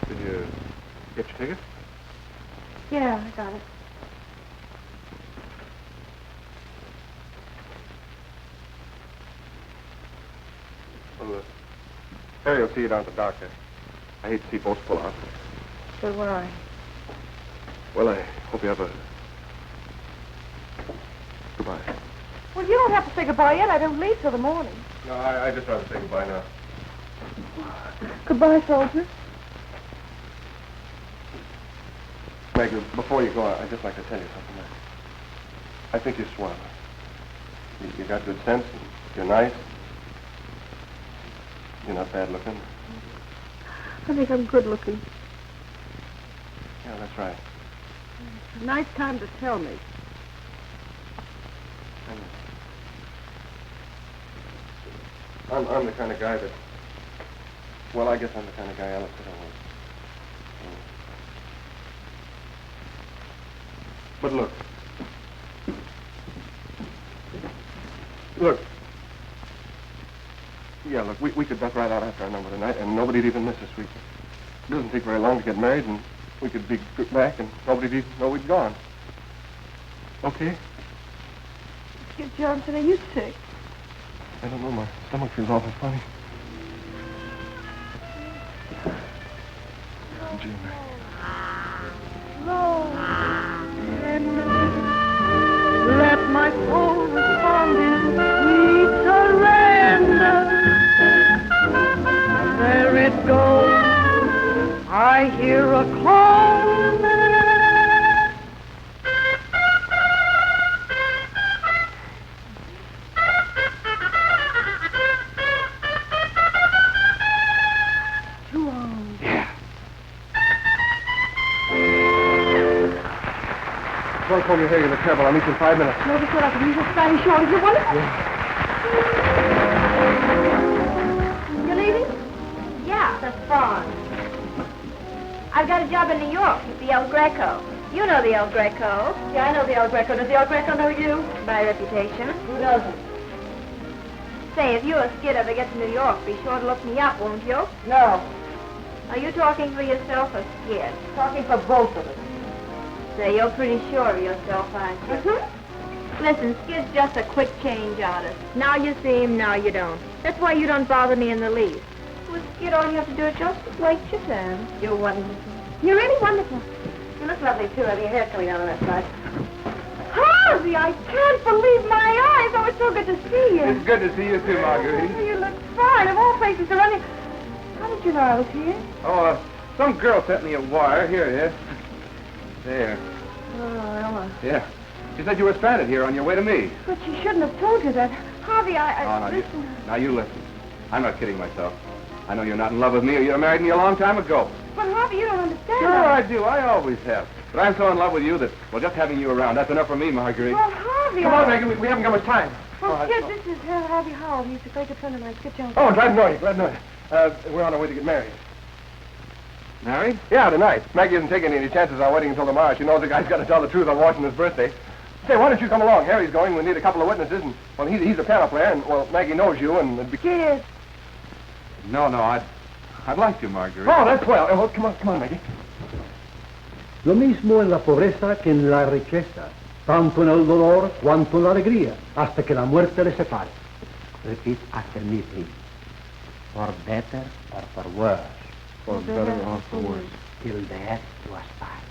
Did you get your ticket? Yeah, I got it. Well, Harry will see you down at the dock there. I hate to see boats pull out. So will I. Well, I hope you have a... Goodbye. Well, you don't have to say goodbye yet. I don't leave till the morning. No, I just rather say goodbye now. Goodbye, soldier. Maggie, before you go, I'd just like to tell you something. I think you're swell. You got good sense, and you're nice. You're not bad looking. I think I'm good looking. Yeah, that's right. It's a nice time to tell me. I'm the kind of guy that... Well, I guess I'm the kind of guy Alice said I was. But look. Look. Yeah, look, we could duck right out after our number tonight, and nobody'd even miss us. It doesn't take very long to get married, and we could be back, and nobody'd even know we'd gone. Okay? Kid Johnson, are you sick? I don't know, my stomach feels awful funny. Gee, Lord, let my soul respond in sweet surrender. There it goes. I hear a call. Don't call me here, you're trouble. I'll meet you in 5 minutes. Notice what I can use your Spanish shoulders. You're wonderful. Yeah. You leaving? Yeah, that's fine. I've got a job in New York at the El Greco. You know the El Greco. Yeah, I know the El Greco. Does the El Greco know you? By reputation. Who doesn't? Say, if you or Skid ever get to New York, be sure to look me up, won't you? No. Are you talking for yourself or Skid? Talking for both of us. Say, you're pretty sure of yourself, aren't you? Mm-hmm. Listen, Skid's just a quick change artist. Now you see him, now you don't. That's why you don't bother me in the least. With Skid, all you have to do is just wait your turn. You're wonderful. You're really wonderful. You look lovely, too. Have your hair coming down on that side. Harvey, I can't believe my eyes. Oh, it's so good to see you. It's good to see you, too, Marguerite. You look fine. Of all places to run in. How did you know I was here? Oh, some girl sent me a wire. Here it is. There. Oh, Ella. Yeah. She said you were stranded here on your way to me. But she shouldn't have told you that. Harvey, listen. Now you listen. I'm not kidding myself. I know you're not in love with me, or you'd have married me a long time ago. But, Harvey, you don't understand. Sure I do. I always have. But I'm so in love with you that, well, just having you around, that's enough for me, Marguerite. Well, Harvey, Come on, Megan. We haven't got much time. Well, Skid, this is Harvey Howell. He's a great good friend of mine. Skid Johnson. Oh, glad to know you. Glad to know you. We're on our way to get married. Married? Yeah, tonight. Maggie isn't taking any chances on waiting until tomorrow. She knows the guy's got to tell the truth on Washington's birthday. Say, why don't you come along? Harry's going. We need a couple of witnesses, and, well, he's a piano player, and, well, Maggie knows you, and it'd be... Kid. No, I'd like to, Marguerite. Oh, that's well. Oh, come on, Maggie. Lo mismo en la pobreza que en la riqueza, tanto en el dolor cuanto en la alegría, hasta que la muerte les separe. Repeat after me, please. For better or for worse. For better or for worse. Till death do us part.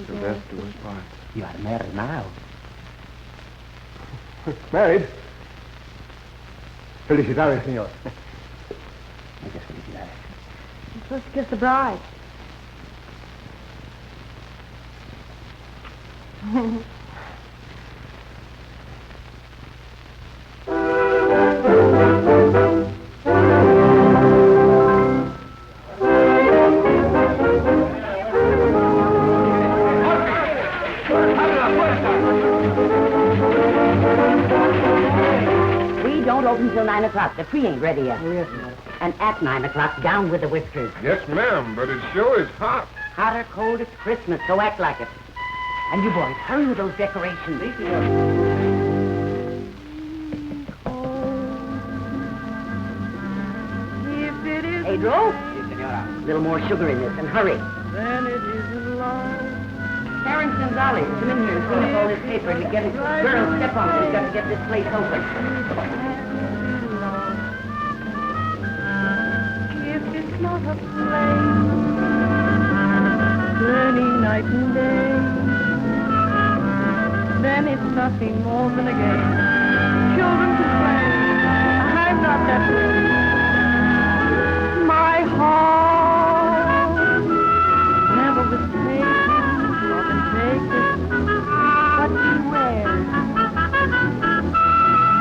Till death do us part. You are married now. Married? Felicidades, señor. Muchas felicidades. You're supposed to kiss the bride. We don't open till 9 o'clock. The tree ain't ready yet. Oh, yes, ma'am. And at 9 o'clock, down with the whiskers. Yes, ma'am, but it sure is hot. Hot or cold, it's Christmas, so act like it. And you boys, hurry with those decorations. If it is Pedro? A little more sugar in this, and hurry. then it isn't love. Terrence and Dolly, come in here and finish all this paper and get it. Girls, step on it. We've got to get this place open. If it's not a flame, burning night and day, then it's nothing more than a game. Children can play. I'm not that way. My heart never was taken, not been taken, but beware.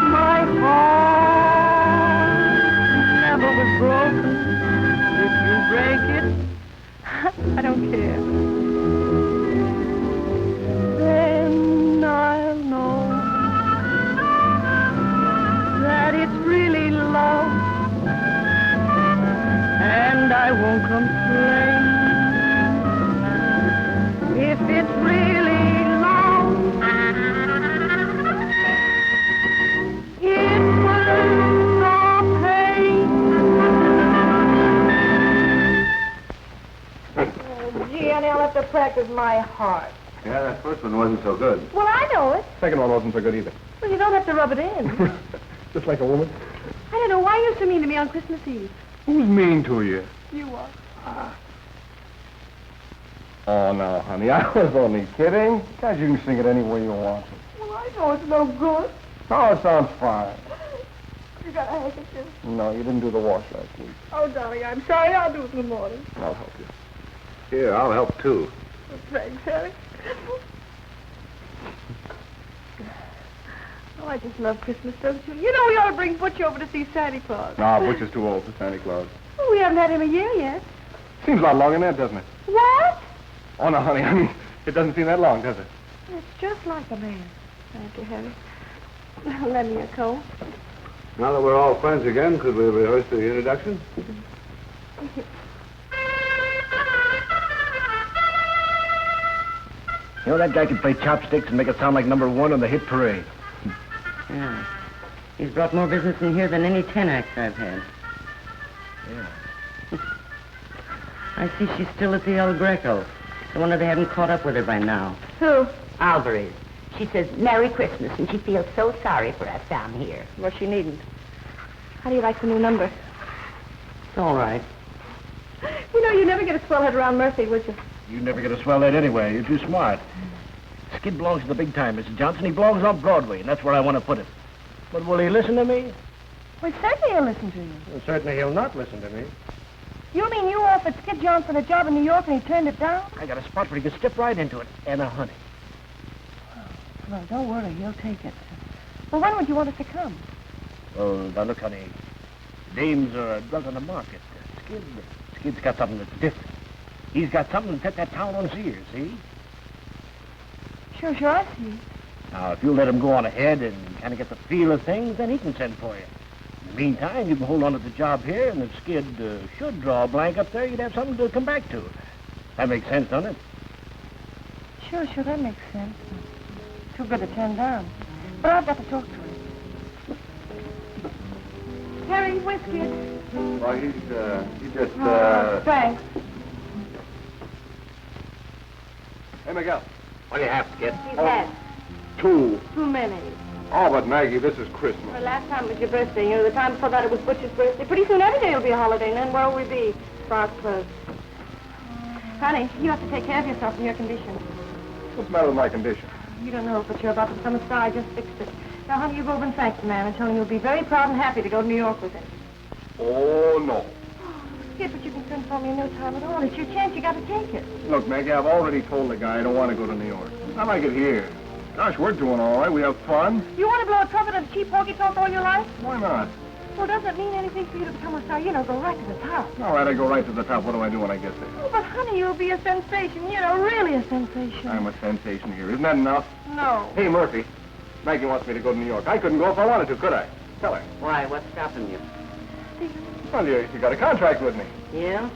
My heart never was broken. If you break it, I don't care. Then I'll know that it's really love, and I won't complain. If it's really love, it was no pain. Oh, gee, Annie, I'll have to practice my heart. Yeah, that first one wasn't so good. Well, I know it. Second one wasn't so good either. Well, you don't have to rub it in. Just like a woman. I don't know why you're so mean to me on Christmas Eve. Who's mean to you? You are. Oh, no, honey, I was only kidding. Guys, you can sing it any way you want to. Well, I know it's no good. Oh, it sounds fine. You got a handkerchief. No, you didn't do the wash last week. Oh, darling, I'm sorry. I'll do it in the morning. I'll help you. Here, I'll help too. Oh, thanks, Harry. Oh, I just love Christmas, don't you? You know we ought to bring Butch over to see Santa Claus. No, Butch is too old for Santa Claus. Well, we haven't had him a year yet. Seems a lot longer than that, doesn't it? What? Oh, no, honey, I mean, it doesn't seem that long, does it? It's just like a man. Thank you, Harry. Lend me a coat. Now that we're all friends again, could we rehearse the introduction? You know, that guy can play chopsticks and make it sound like number 1 on the hit parade. Yeah. He's brought more business in here than any 10 acts I've had. Yeah. I see she's still at the El Greco. I wonder they haven't caught up with her by now. Who? Alvarez. She says Merry Christmas, and she feels so sorry for us down here. Well, she needn't. How do you like the new number? It's all right. You know, you never get a swell head around Murphy, would you? You never get a swell that anyway. You're too smart. Skid belongs to the big time, Mrs. Johnson. He belongs on Broadway, and that's where I want to put him. But will he listen to me? Well, certainly he'll listen to you. Well, certainly he'll not listen to me. You mean you offered Skid Johnson a job in New York and he turned it down? I got a spot where he can step right into it. And a honey. Well, don't worry. He'll take it. Well, when would you want us to come? Oh, now look, honey. Dames are a drug on the market. Skid's got something that's different. He's got something to set that town on his ears, see? Sure, I see. Now, if you'll let him go on ahead and kind of get the feel of things, then he can send for you. In the meantime, you can hold on to the job here, and if Skid should draw a blank up there, you'd have something to come back to. That makes sense, doesn't it? Sure, that makes sense. Too good to turn down. But I've got to talk to him. Harry, where's Skid? Well, he just, Thanks. Hey, Miguel. What do you have, Skid? He's had Two. too many. Oh, but Maggie, this is Christmas. Well, last time was your birthday. You know, the time before that it was Butcher's birthday. Pretty soon every day will be a holiday, and then where will we be? Bar closed. Honey, you have to take care of yourself in your condition. What's the matter with my condition? You don't know, but you're about to become a star. I just fixed it. Now, honey, you go over and thank the man and tell him you'll be very proud and happy to go to New York with him. Oh, no. Kid, but you can send for me in no time at all. It's your chance. You got to take it. Look, Maggie, I've already told the guy I don't want to go to New York. I like it here. Gosh, we're doing all right. We have fun. You want to blow a trumpet and cheap honky-tonk all your life? Why not? Well, doesn't it mean anything for you to become a star? You know, go right to the top. All right, I go right to the top. What do I do when I get there? Oh, but, honey, you'll be a sensation. You know, really a sensation. I'm a sensation here. Isn't that enough? No. Hey, Murphy. Maggie wants me to go to New York. I couldn't go if I wanted to, could I? Tell her. Why, what's stopping you? Well, you got a contract with me. Yeah?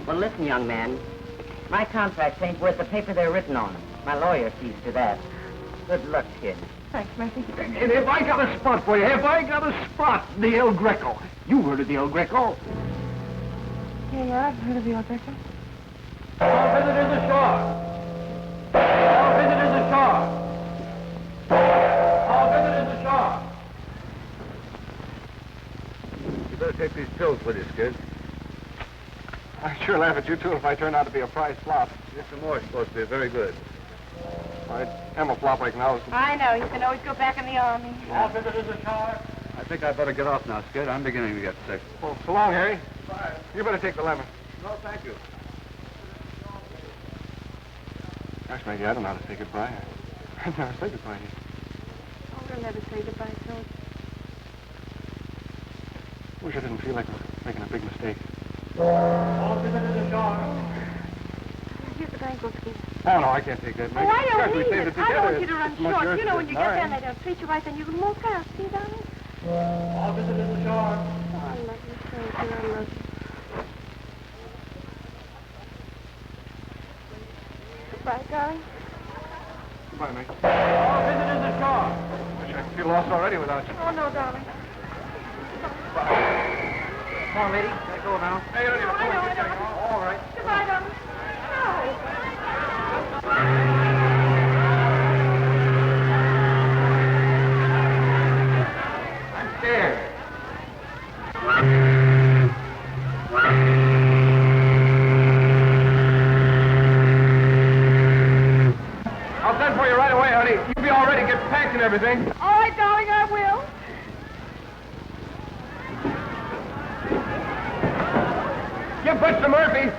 Well, listen, young man. My contracts ain't worth the paper they're written on. My lawyer sees to that. Good luck, kid. Thanks, Murphy. And if I got a spot for you, the El Greco. You heard of the El Greco? Yeah, I've heard of the El Greco. All visitors ashore. All visitors ashore. All visitors ashore. You better take these pills with you, Skid. I sure laugh at you, too, if I turn out to be a prize flop. Yes, some more is supposed to be very good. I am a flop right now. I know. You can always go back in the army. All visitors ashore. I think I'd better get off now, Skid. I'm beginning to get sick. Well, so long, Harry. Bye. You better take the lemon. No, thank you. Gosh, Maggie, I don't know how to say goodbye. I've never said goodbye to you. Oh, we'll never say goodbye, George. Wish I didn't feel like making a big mistake. Here's the banquet, Skid. Oh, no, I can't take that, Maggie. Oh, I don't Gosh, we need saved it. it together. I want you to run It's much short. yours You know, than when you mine. get there and they don't treat you right, then you can move fast. See, darling? All visitors ashore. Oh, I love you. Thank you. I love you. Goodbye, darling. Goodbye, Maggie. All visitors ashore. Wish I feel lost already without you. Oh, no, darling. Come on, lady. Gotta go now. Hey, you don't need to I know. All right. Goodbye, darling. No. I'm scared. I'll send for you right away, honey. You'll be all ready. Get packed and everything. All right, darling, I will. Give Butch to Murphy.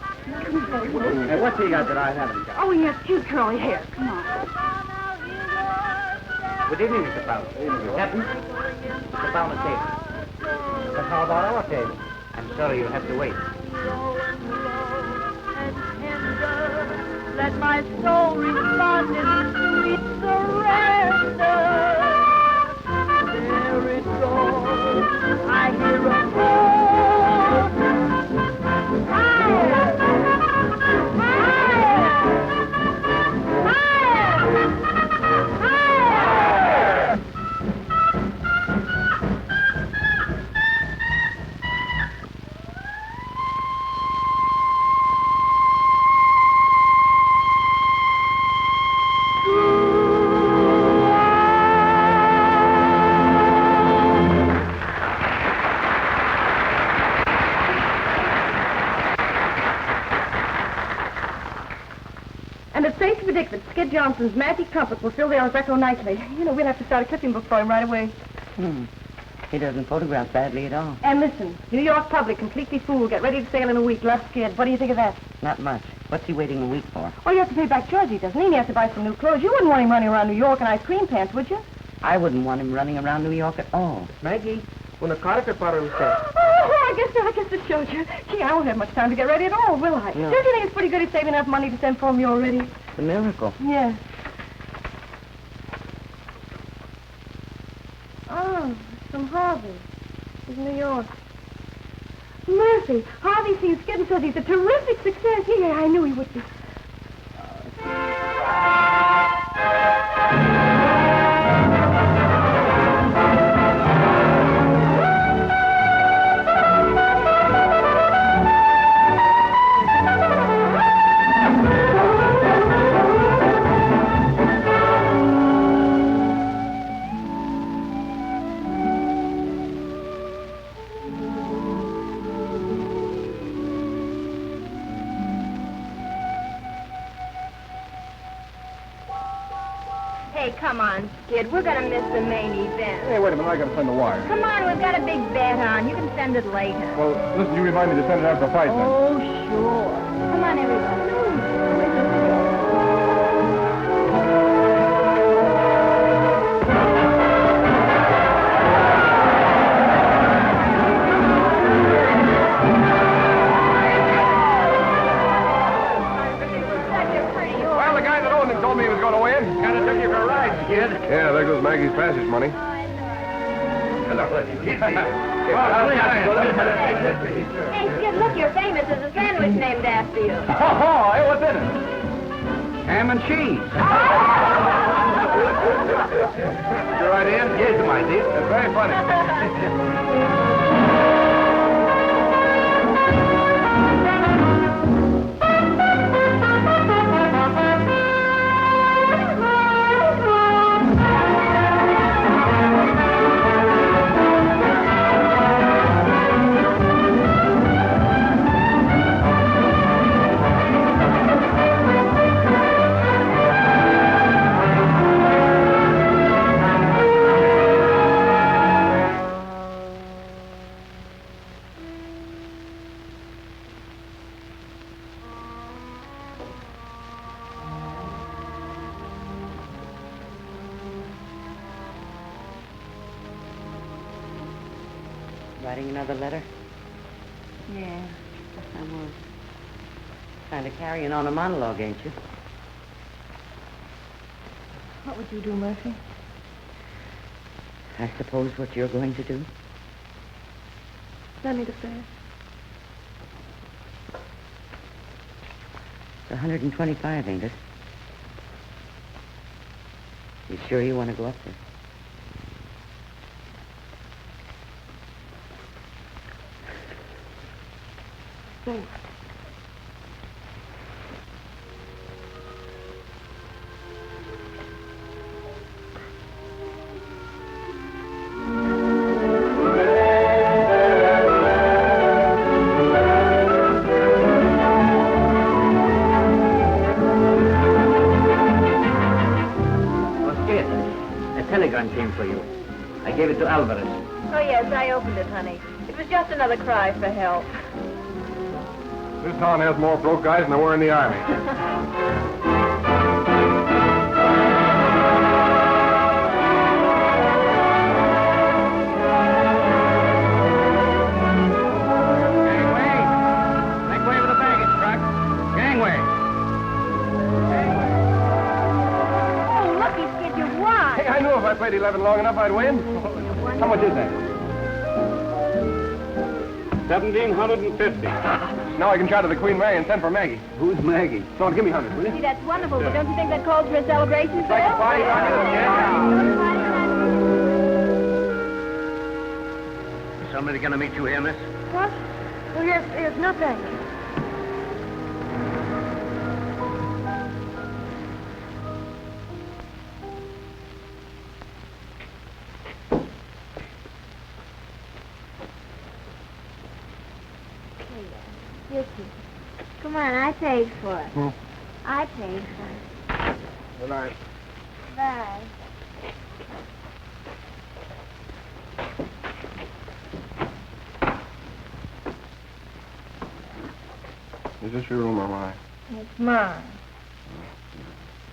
Hey, what's he got that I haven't got? Oh, he has cute curly hair. Come on. Good evening, Mr. Fowler. Captain, Mr. Fowler's table. But how about our table? I'm sorry you'll have to wait. Let my soul respond in sweet surrender. There it goes. I hear a call. Higher. Higher. Higher. And it's safe to predict that Skid Johnson's magic trumpet will fill the El Greco nicely. You know, we'll have to start a clipping book for him right away. He doesn't photograph badly at all. And listen, New York public completely fooled. Get ready to sail in a week. Left skid. What do you think of that? Not much. What's he waiting a week for? Oh, you have to pay back Georgie, doesn't he? And he has to buy some new clothes. You wouldn't want him running around New York in ice cream pants, would you? I wouldn't want him running around New York at all. Maggie, una carta para usted. Oh, I guess it shows you. Gee, I won't have much time to get ready at all, will I? No. Don't you think it's pretty good at saving enough money to send for me already? It's a miracle. Yes. Oh, it's from Harvey. He's in New York. Mercy, Harvey sees Skid and says he's a terrific success. Yeah, I knew he would be. Hey, come on, Skid. We're going to miss the main event. Hey, wait a minute. I got to send the wire. Come on, we've got a big bet on. You can send it later. Well, listen, you remind me to send it after the fight, then. Oh, sure. Come on, everybody. Well, the guy that owned him told me he was going to win. Kind of took you for a ride, kid. Yeah, there goes Maggie's passage money. Hey, Skid, look, you're famous. There's a sandwich named after you. Oh, hey, what's in it? Ham and cheese. Your idea? Yes, my dear. It's very funny. Writing another letter? Yeah. Yes, I was. Kind of carrying on a monologue, ain't you? What would you do, Murphy? I suppose what you're going to do? Send me the fare. It's 125, ain't it? You sure you want to go up there? Thanks. Telegram came for you. I gave it to Alvarez. Oh, yes, I opened it, honey. It was just another cry for help. This town has more broke guys than there were in the Army. Gangway! Make way with the baggage truck. Gangway! Oh, looky, Skid, you won. Hey, I knew if I played 11 long enough, I'd win. How much is that? 1,750. Now I can shout to the Queen Mary and send for Maggie. Who's Maggie? Don't give me 100, will you? Gee, that's wonderful, but don't you think that calls for a celebration, Phil? Like a party rocket Somebody gonna meet you here, miss? What? Oh, yes, no thanks. Yes, come on, I paid for it. I paid for it. Good night. Bye. Is this your room or mine? It's mine.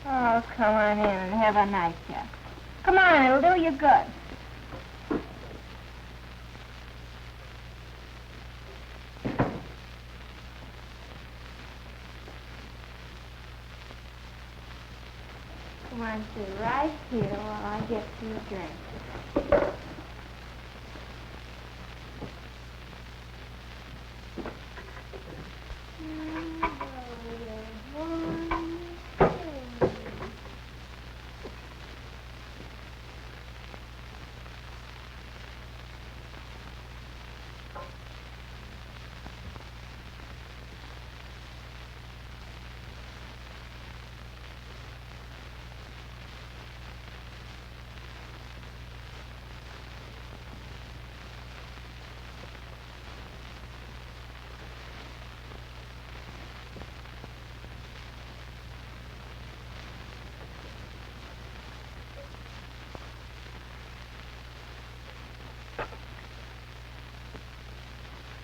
Oh, come on in and have a night chat. Come on, it'll do you good. Come on, sit right here while I get you a drink.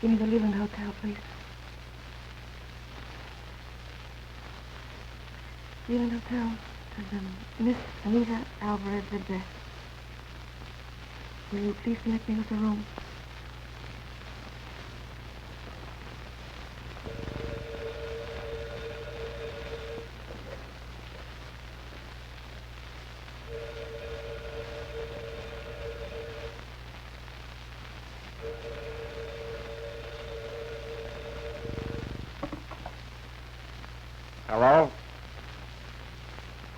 Give me the Leland Hotel, please. Leland Hotel. There's Miss Anita Alvarez address. Will you please connect me with the room? Hello?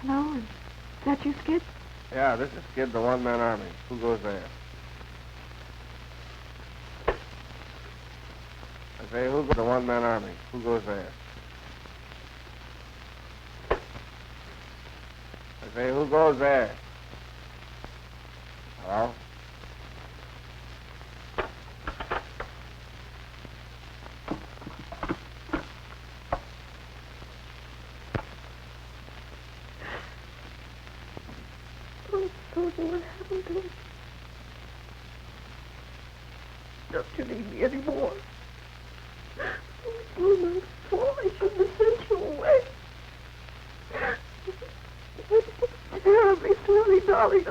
Hello? Is that you, Skid? Yeah, this is Skid, the one-man army. Who goes there? I say, who goes the one-man army? Who goes there? I say, who goes there? Hello? What happened to him? Don't you need me anymore? Oh, my fault. I shouldn't have sent you away. It's terribly silly, darling.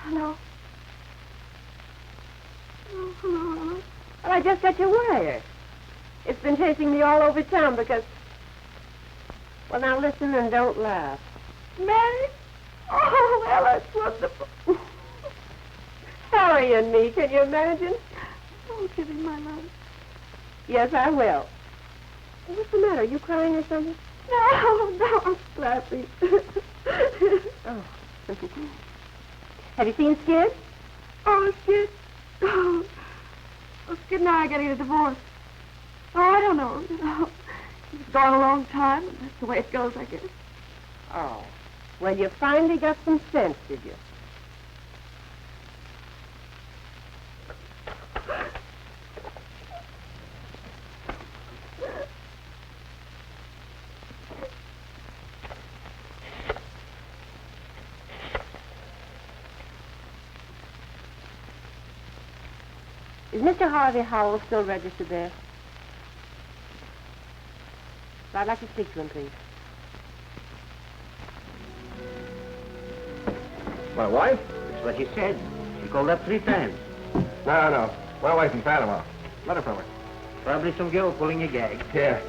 Hello? Hello. Well, I just got your wire. It's been chasing me all over town because... Well, now listen and don't laugh. Mary? Oh, well, that's wonderful. Harry and me, can you imagine? Oh, give him my love. Yes, I will. What's the matter? Are you crying or something? No, I'm laughing. Oh. Have you seen Skid? Oh, Skid? Oh, Skid and I are getting a divorce. Oh, I don't know. He's gone a long time, and that's the way it goes, I guess. Oh. Well, you finally got some sense, did you? Is Mr. Harvey Howell still registered there? I'd like to speak to him, please. My wife? That's what she said. She called up 3 times. No. My wife's in Panama. Letter from her. Probably some girl pulling a gag. Yeah.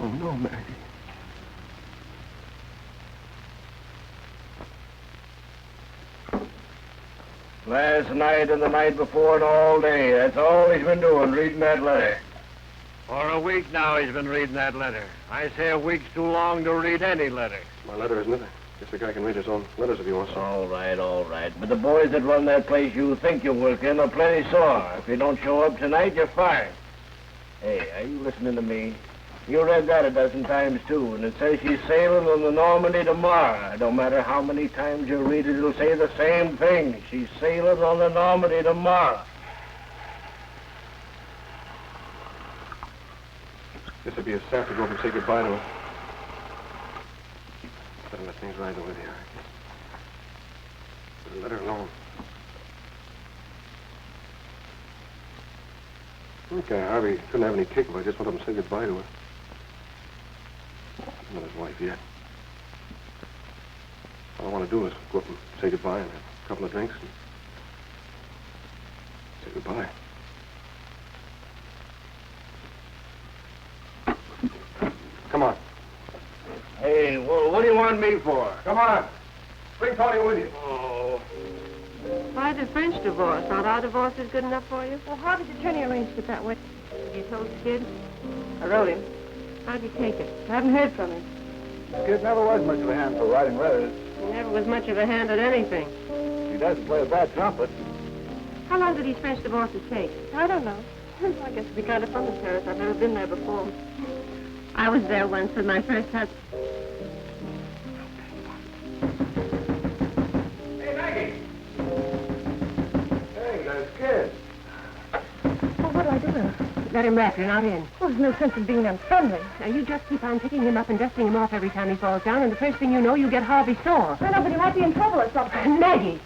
Oh, no, Maggie. Last night and the night before and all day. That's all he's been doing, reading that letter. For a week now he's been reading that letter. I say a week's too long to read any letter. My letter, isn't it? Guess the guy can read his own letters if he wants to. All right. But the boys that run that place you think you work in are plenty sore. If you don't show up tonight, you're fired. Hey, are you listening to me? You read that a dozen times, too, and it says she's sailing on the Normandy tomorrow. No matter how many times you read it, it'll say the same thing. She's sailing on the Normandy tomorrow. This would be a sap to go up and say goodbye to her. Better let things ride over there, I guess. Better let her alone. Okay, Harvey couldn't have any kick if I just went up and said goodbye to her. I'm not his wife yet. All I want to do is go up and say goodbye and have a couple of drinks and say goodbye. Come on. Hey, well, what do you want me for? Come on. Bring Tony with you. Oh. Why the French divorce? Not our divorce is good enough for you? Well, how did the attorney arrange it that way? You told Skid? I wrote him. How'd you take it? I haven't heard from him. Skid never was much of a hand for writing letters. He never was much of a hand at anything. He doesn't play a bad trumpet. How long do these French divorces take? I don't know. I guess it'd be kind of fun in Paris. I've never been there before. I was there once with my first husband. Hey, Maggie. Hey, that's Skid. Well, what do I do with her? Let him rest. You're not in. Well, there's no sense in being unfriendly. Now, you just keep on picking him up and dusting him off every time he falls down, and the first thing you know, you get Harvey sore. I know, but he might be in trouble or something. Maggie!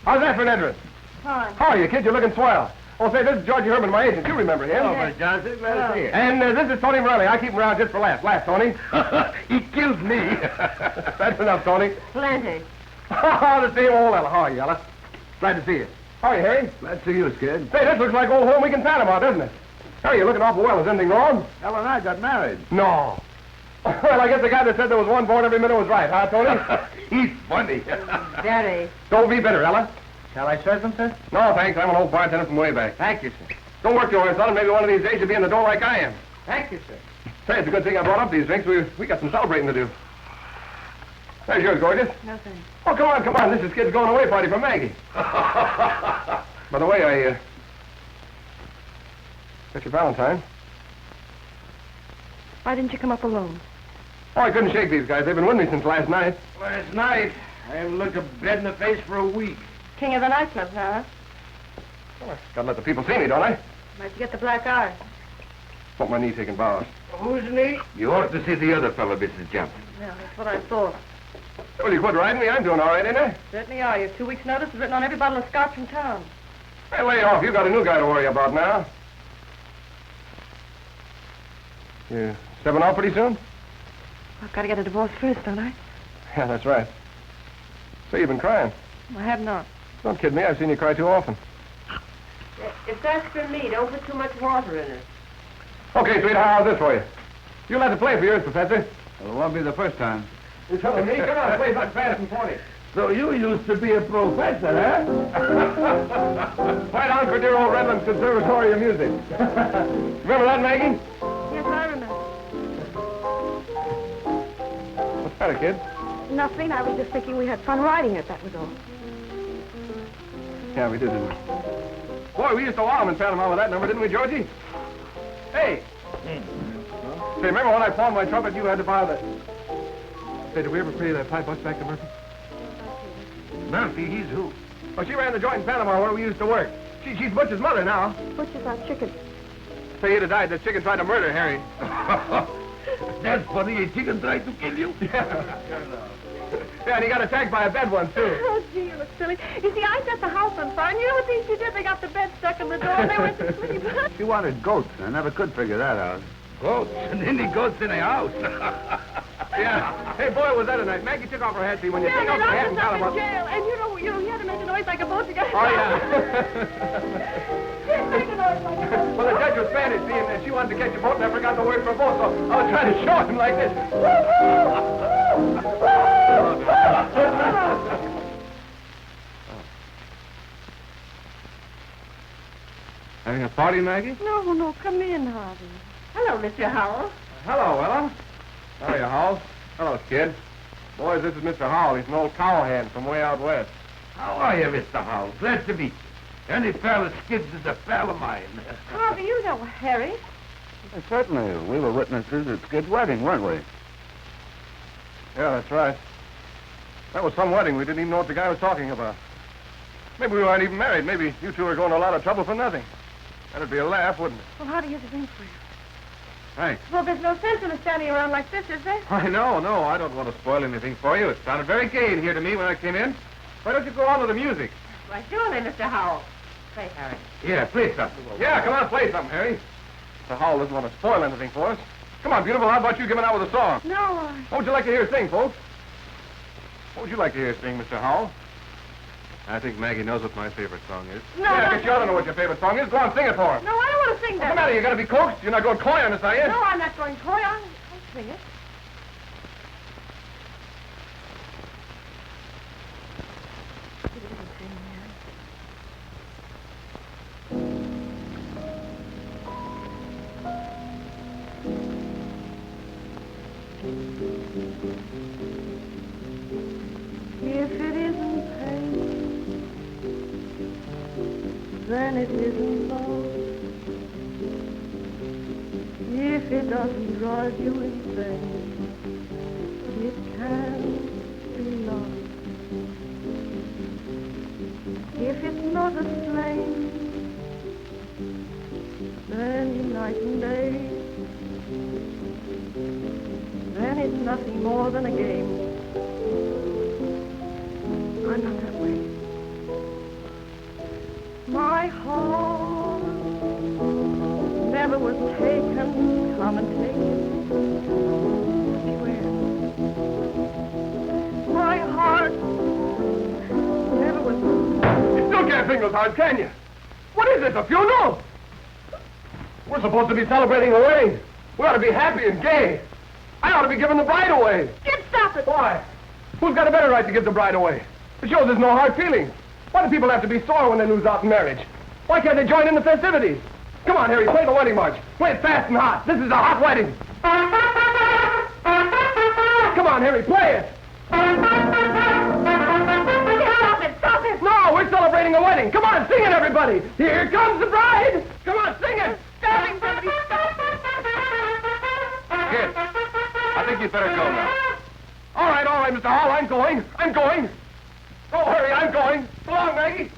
How's that for an entrance? Fine. How are you, kid? You're looking swell. Oh, say, this is Georgie Herman, my agent. You remember him. Hello, Miss Johnson. Glad to see you. And this is Tony Morelli. I keep him around just for laughs. Laugh, Tony. He kills me. That's enough, Tony. Plenty. Oh, the same old Ella. How are you, Ella? Glad to see you. How are you, Harry? Glad to see you, Skid. Say, this looks like old home week in Panama, doesn't it? Harry, you're looking awful well. Is anything wrong? Ella and I got married. No. Well, I guess the guy that said there was one born every minute was right, huh, Tony? He's funny. Very. Don't be bitter, Ella. Shall I serve them, sir? No, thanks. I'm an old bartender from way back. Thank you, sir. Don't work too hard, son. Maybe one of these days you'll be in the door like I am. Thank you, sir. Say, it's a good thing I brought up these drinks. We got some celebrating to do. There's yours, gorgeous. No, thanks. Oh, come on. This is Kid's going away party for Maggie. By the way, I got your Valentine. Why didn't you come up alone? Oh, I couldn't shake these guys. They've been with me since last night. Last night, I haven't looked a bed in the face for a week. King of the nightclub, huh? Well, gotta let the people see me, don't I? Where'd you get the black eye? Want my knee taking bows. Who's knee? You ought to see the other fellow, Mrs. Johnson. Yeah, that's what I thought. Well, you quit riding me. I'm doing all right, ain't I? Certainly are. You have 2 weeks' notice is written on every bottle of scotch in town. Hey, lay off. You got a new guy to worry about now. You stepping out pretty soon? I've got to get a divorce first, don't I? Yeah, that's right. So you've been crying. I have not. Don't kid me. I've seen you cry too often. If that's for me, don't put too much water in it. Okay, sweetheart, how's this for you? You'll have to play for yours, Professor. Well, it won't be the first time. You're telling me? Come on, play something fast and funny. So you used to be a professor, huh? Right on for dear old Redlands Conservatory of Music. Remember that, Maggie? Yes, I remember. What's the matter, kid? Nothing. I was just thinking we had fun riding it, that was all. Yeah, we did, didn't we? Boy, we used to wow 'em in Panama with that number, didn't we, Georgie? Hey! Say, remember when I pawned my trumpet, you had to buy the... Say, did we ever pay that $5 back to Murphy? Murphy, he's who? Oh, she ran the joint in Panama where we used to work. She's Butch's mother now. Butcher's our chicken. Say, he'd have died. The chicken tried to murder Harry. That's funny. A chicken tried to kill you? Yeah, and he got attacked by a bed once, too. Oh, gee, you look silly. You see, I set the house on fire, and you know what these two did? They got the bed stuck in the door, and they went to sleep. She wanted goats. I never could figure that out. Goats? And any goats in a house? Yeah. Hey, boy, was that a night. Maggie took off her hat, see, when you Yeah, take they off your hat locked in us up Panama. in jail, and you had to make a noise like a boat to get Oh, yeah. Make a noise like a boat. Well, the judge was Spanish, see, and and she wanted to catch a boat, and I forgot the word for boat, so I was trying to show him like this. Having a party, Maggie? No, no, come in, Harvey. Hello, Mr. Howell. Hello, Ella. How are you, Howell? Hello, kid. Boys, this is Mr. Howell. He's an old cowhand from way out west. How are you, Mr. Howell? Glad to meet you. Any pal of Skid's is a pal of mine. Harvey, you know Harry. Certainly. We were witnesses at Skid's wedding, weren't we? Yeah, that's right. That was some wedding. We didn't even know what the guy was talking about. Maybe we weren't even married. Maybe you two are going to a lot of trouble for nothing. That'd be a laugh, wouldn't it? Well, how do you drink for you? Thanks. Well, there's no sense in us standing around like this, is there? I know. I don't want to spoil anything for you. It sounded very gay in here to me when I came in. Why don't you go on with the music? Why, surely, Mr. Howell. Say, Harry. Yeah, play something. Yeah, come on, play something, Harry. Mr. Howell doesn't want to spoil anything for us. Come on, beautiful. How about you giving out with a song? No, What would you like to hear us sing, folks? What would you like to hear us sing, Mr. Howell? I think Maggie knows what my favorite song is. No, Yeah, I no. guess you ought to know what your favorite song is. Go on, sing it for us. No, I don't want to sing What's that. the matter? You got to be coaxed? You're not going coy on us, are you? No, I'm not going coy. I'll sing it. If it isn't pain, then it isn't love. If it doesn't drive you insane, it can't be love. If it's not a flame, then night and day, then it's nothing more than a game. I'm not that way. My heart never was taken, come and take it. Swear. My heart never was... You still can't sing those hard, can you? What is this, a funeral? We're supposed to be celebrating a wedding. We ought to be happy and gay. I ought to be giving the bride away. Kid, stop it! Why? Who's got a better right to give the bride away? It shows there's no hard feelings. Why do people have to be sore when they lose out in marriage? Why can't they join in the festivities? Come on, Harry, play the wedding march. Play it fast and hot. This is a hot wedding. Come on, Harry, play it. Stop it! Stop it! No, we're celebrating a wedding. Come on, sing it, everybody. Here comes the bride. Come on, sing it. Darling, somebody stop. Kid, I think you'd better go now. All right, Mr. Hall, I'm going. Oh, Harry, I'm going. So long, Maggie.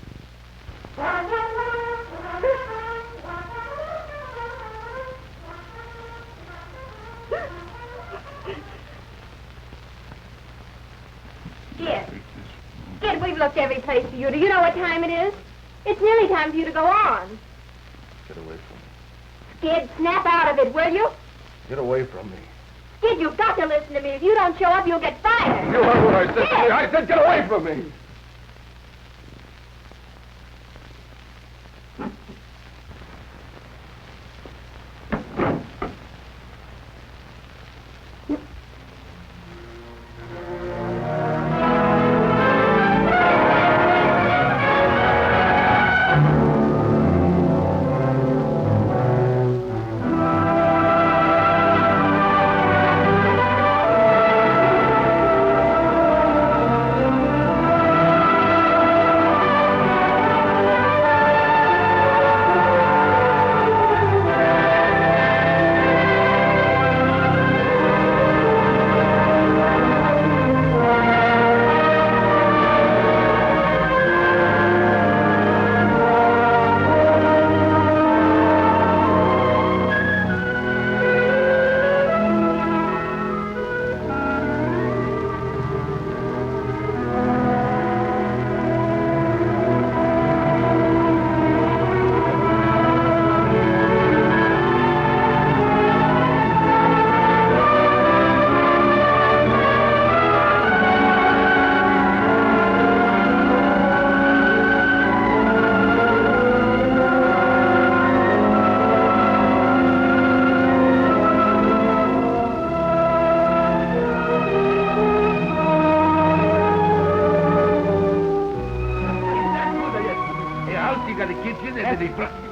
Kid, we've looked every place for you. Do you know what time it is? It's nearly time for you to go on. Get away from me. Kid, snap out of it, will you? Get away from me. Kid, you've got to listen to me. If you don't show up, you'll get fired. You heard what I said. Kid! I said get away from me.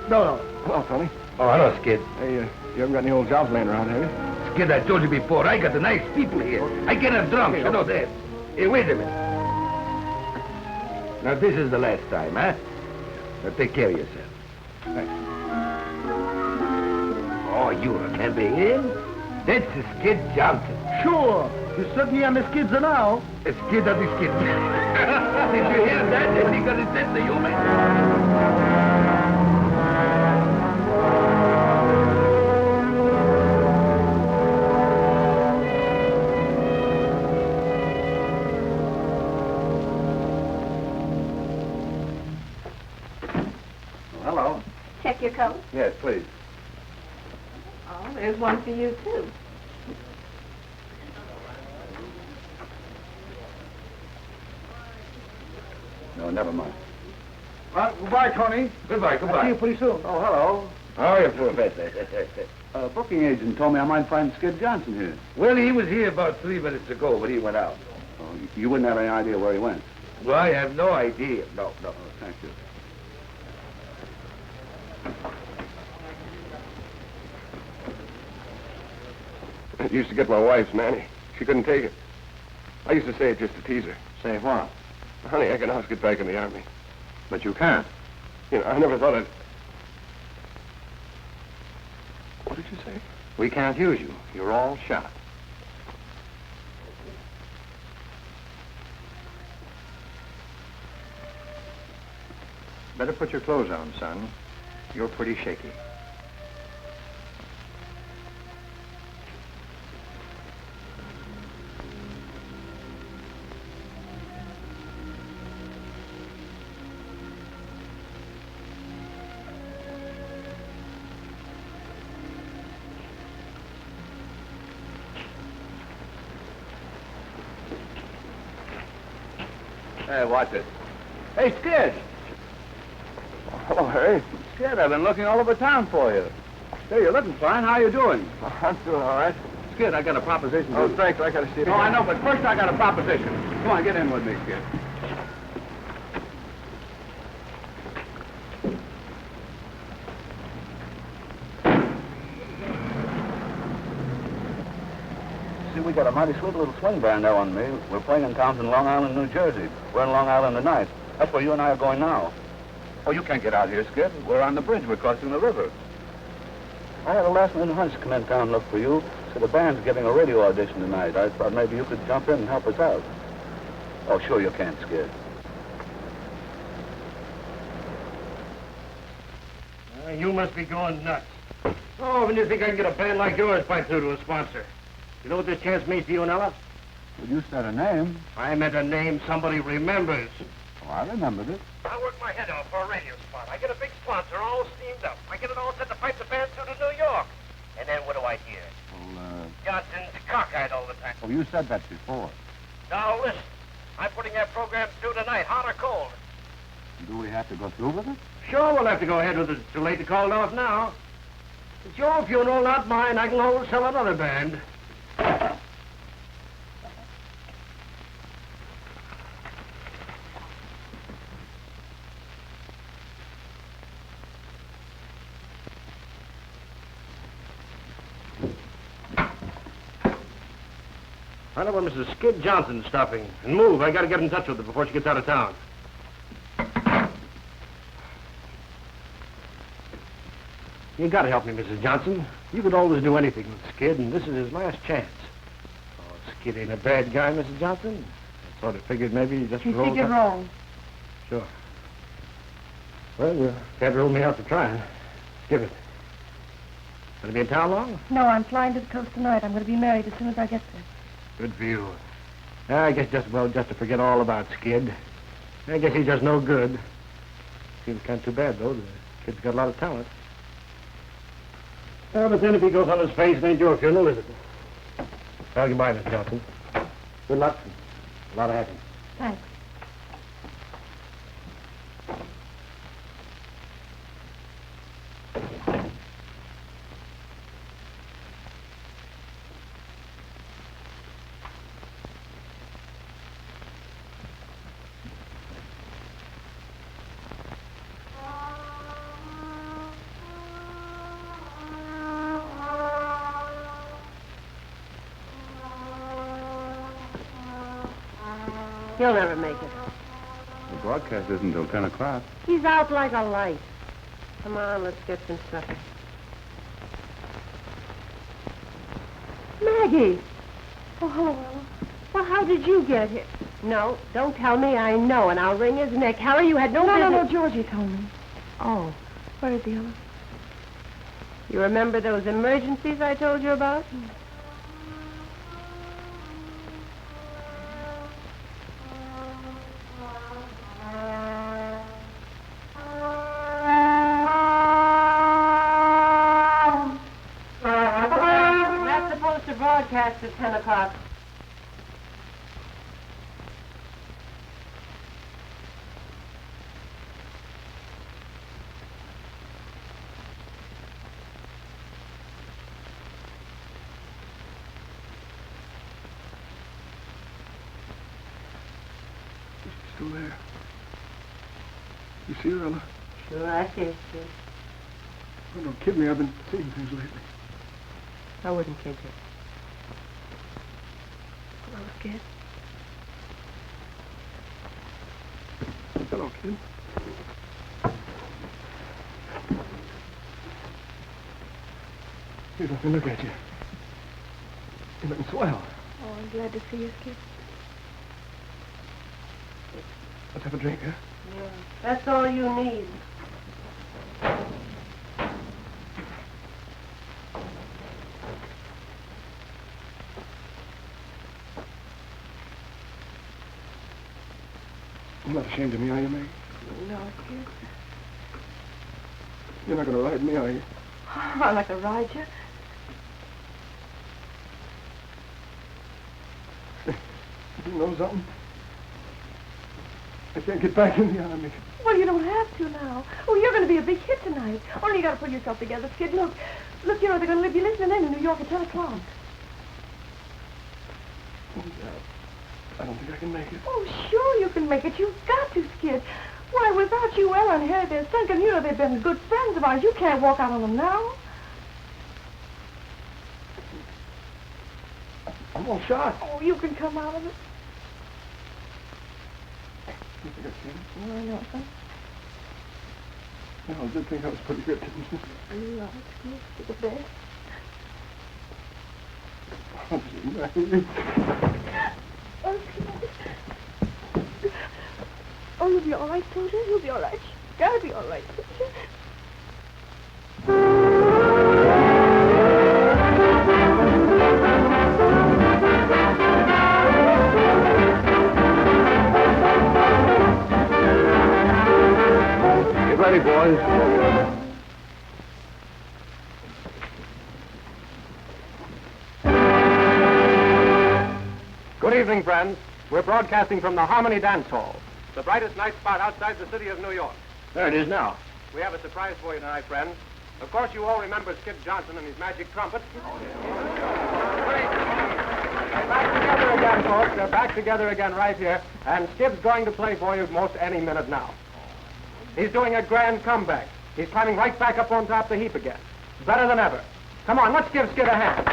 No. Well, Tony. Oh, hello, Skid. Hey, you haven't got any old jobs laying around, have you? Skid, I told you before, I got the nice people here. I get them drunk, you know that. Hey, wait a minute. Now, this is the last time, huh? Now, take care of yourself. Thanks. Oh, you're a campaign? That's the Skid Johnson. Sure. You certainly are the Skids now. A Skid of the Skid. Did you hear that? That's because it says the human. Hello. Check your coat. Yes, please. Oh, there's one for you, too. No, never mind. Well, goodbye, Tony. Goodbye, goodbye. I'll see you pretty soon. Oh, hello. How are you, Professor? Booking agent told me I might find Skid Johnson here. Well, he was here about 3 minutes ago, but he went out. Oh, you wouldn't have any idea where he went? Well, I have no idea. No. Oh, thank you. It used to get my wife's nanny. She couldn't take it. I used to say it just to tease her. Say what? Honey, I can always get back in the army. But you can't. You know, I never thought I'd... What did you say? We can't use you. You're all shot. Better put your clothes on, son. You're pretty shaky. Hey, watch it. Hey, Skid! Oh, hey. Skid, I've been looking all over town for you. Hey, you're looking fine. How you doing? I'm doing all right. Skid, I got a proposition. Oh, thanks. I got to see it. No, I know, but first I got a proposition. Come on, get in with me, Skid. See, we got a mighty sweet little swing band now on me. We're playing in towns in Long Island, New Jersey. We're in Long Island tonight. That's where you and I are going now. Oh, you can't get out here, Skid. We're on the bridge. We're crossing the river. I had a last-minute hunch to come in town and look for you. So the band's giving a radio audition tonight. I thought maybe you could jump in and help us out. Oh, sure you can, Skid. You must be going nuts. Oh, when do you think I can get a band like yours right through to a sponsor? You know what this chance means to you and Ella? Well, you said a name. I meant a name somebody remembers. Oh, I remembered it. I work my head off for a radio spot. I get a big sponsor all steamed up. I get it all set to pipe the band through to New York. And then what do I hear? Well, Johnson's cockeyed all the time. oh, you said that before. Now listen, I'm putting that program through tonight, hot or cold. Do we have to go through with it? Sure, we'll have to go ahead with it. It's too late to call it off now. It's your funeral, not mine. I can always sell another band. I know where Mrs. Skid Johnson's stopping. And move, I gotta get in touch with her before she gets out of town. You gotta help me, Mrs. Johnson. You could always do anything with Skid, and this is his last chance. Oh, Skid ain't a bad guy, Mrs. Johnson. I sort of figured maybe he just... You figured wrong. Sure. Well, you can't rule me out for trying. Give it. Gonna be in town long? No, I'm flying to the coast tonight. I'm going to be married as soon as I get there. Good for you. I guess just to forget all about Skid. I guess he's just no good. Seems kind of too bad, though. The kid's got a lot of talent. Well, but then if he goes on his face, it ain't your funeral, is it? Well, goodbye, Miss Johnson. Good luck. A lot of happiness. Thanks. He'll never make it. The broadcast isn't until 10 o'clock. He's out like a light. Come on, let's get some supper. Maggie! Oh, hello, Ella. Well, how did you get here? No, don't tell me. I know, and I'll wring his neck. Harry, you had no business... No, Georgie told me. Oh. Where is he, Ella? You remember those emergencies I told you about? That's supposed to broadcast at 10 o'clock. Still there. You see her, Ella? Sure, I see it, kid. Oh, don't kid me. I've been seeing things lately. I wouldn't kid you. Hello, kid. Hello, kid. Here, let me look at you. You're looking swell. Oh, I'm glad to see you, kid. Let's have a drink, huh? Yeah, that's all you need. You're not ashamed of me, are you, Meg? No, kid. You're not going to ride me, are you? I like to ride you. You know something? I can't get back in the army. Well, you don't have to now. Oh, you're going to be a big hit tonight. Only you got to pull yourself together, kid. Look, you know, they're going to be listening in New York at 10 o'clock. Oh, yeah. I don't think I can make it. Oh, sure you can make it. You've got to, Skid. Why, without you, Ella and Harry, they're sunken. You know they've been good friends of ours. You can't walk out on them now. I'm all shot. Oh, you can come out of it. You think I can? Oh, I know, son. No, I did think I was pretty good, didn't you? You are, Skid. You're the best. Oh, Skid. Oh, you'll be all right, Soldier. You'll be all right. You gotta be all right, Soldier. Get ready, boys. Good evening, friends. We're broadcasting from the Harmony Dance Hall, the brightest night spot outside the city of New York. There it is now. We have a surprise for you tonight, friends. Of course, you all remember Skip Johnson and his magic trumpet. They're back together again, folks. They're back together again right here. And Skip's going to play for you most any minute now. He's doing a grand comeback. He's climbing right back up on top the heap again. Better than ever. Come on, let's give Skip a hand.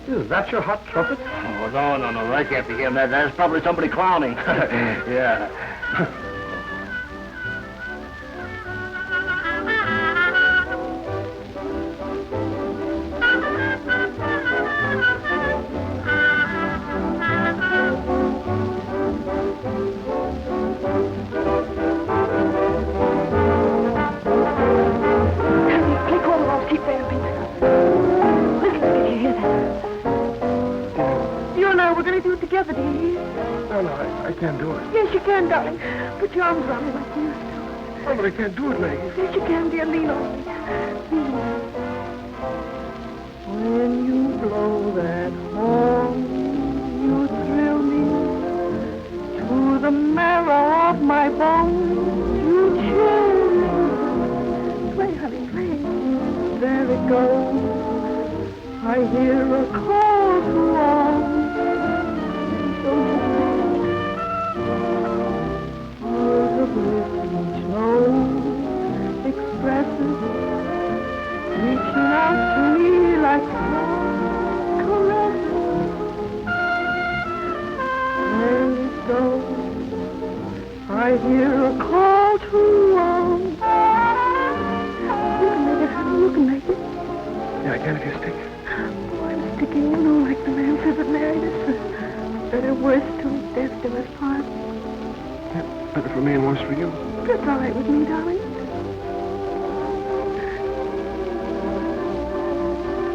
Is that your hot trumpet? Oh, no. I can't be him. That's probably somebody clowning. Yeah. jeopardy. No, I can't do it. Yes, you can, darling. Put your arms around me like you used to. No, but I can't do it, Maggie. Yes, you can, dear. Lean on me. Lean on me. When you blow that horn, you thrill me to the marrow of my bones. You chill me. Play, honey, play. There it goes. I hear a call to arms. Don't you think? Words of bliss each note expresses, reaching out to me like soft caresses. There it goes. I hear a call to arms. You can make it, honey. You can make it. Yeah, I can if you stick. I'm sticking, you know, like the man says that married us. Better, worse till death do us part. Yeah, better for me and worse for you. That's all right with me, darling.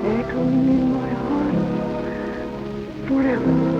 Echoing in my heart forever.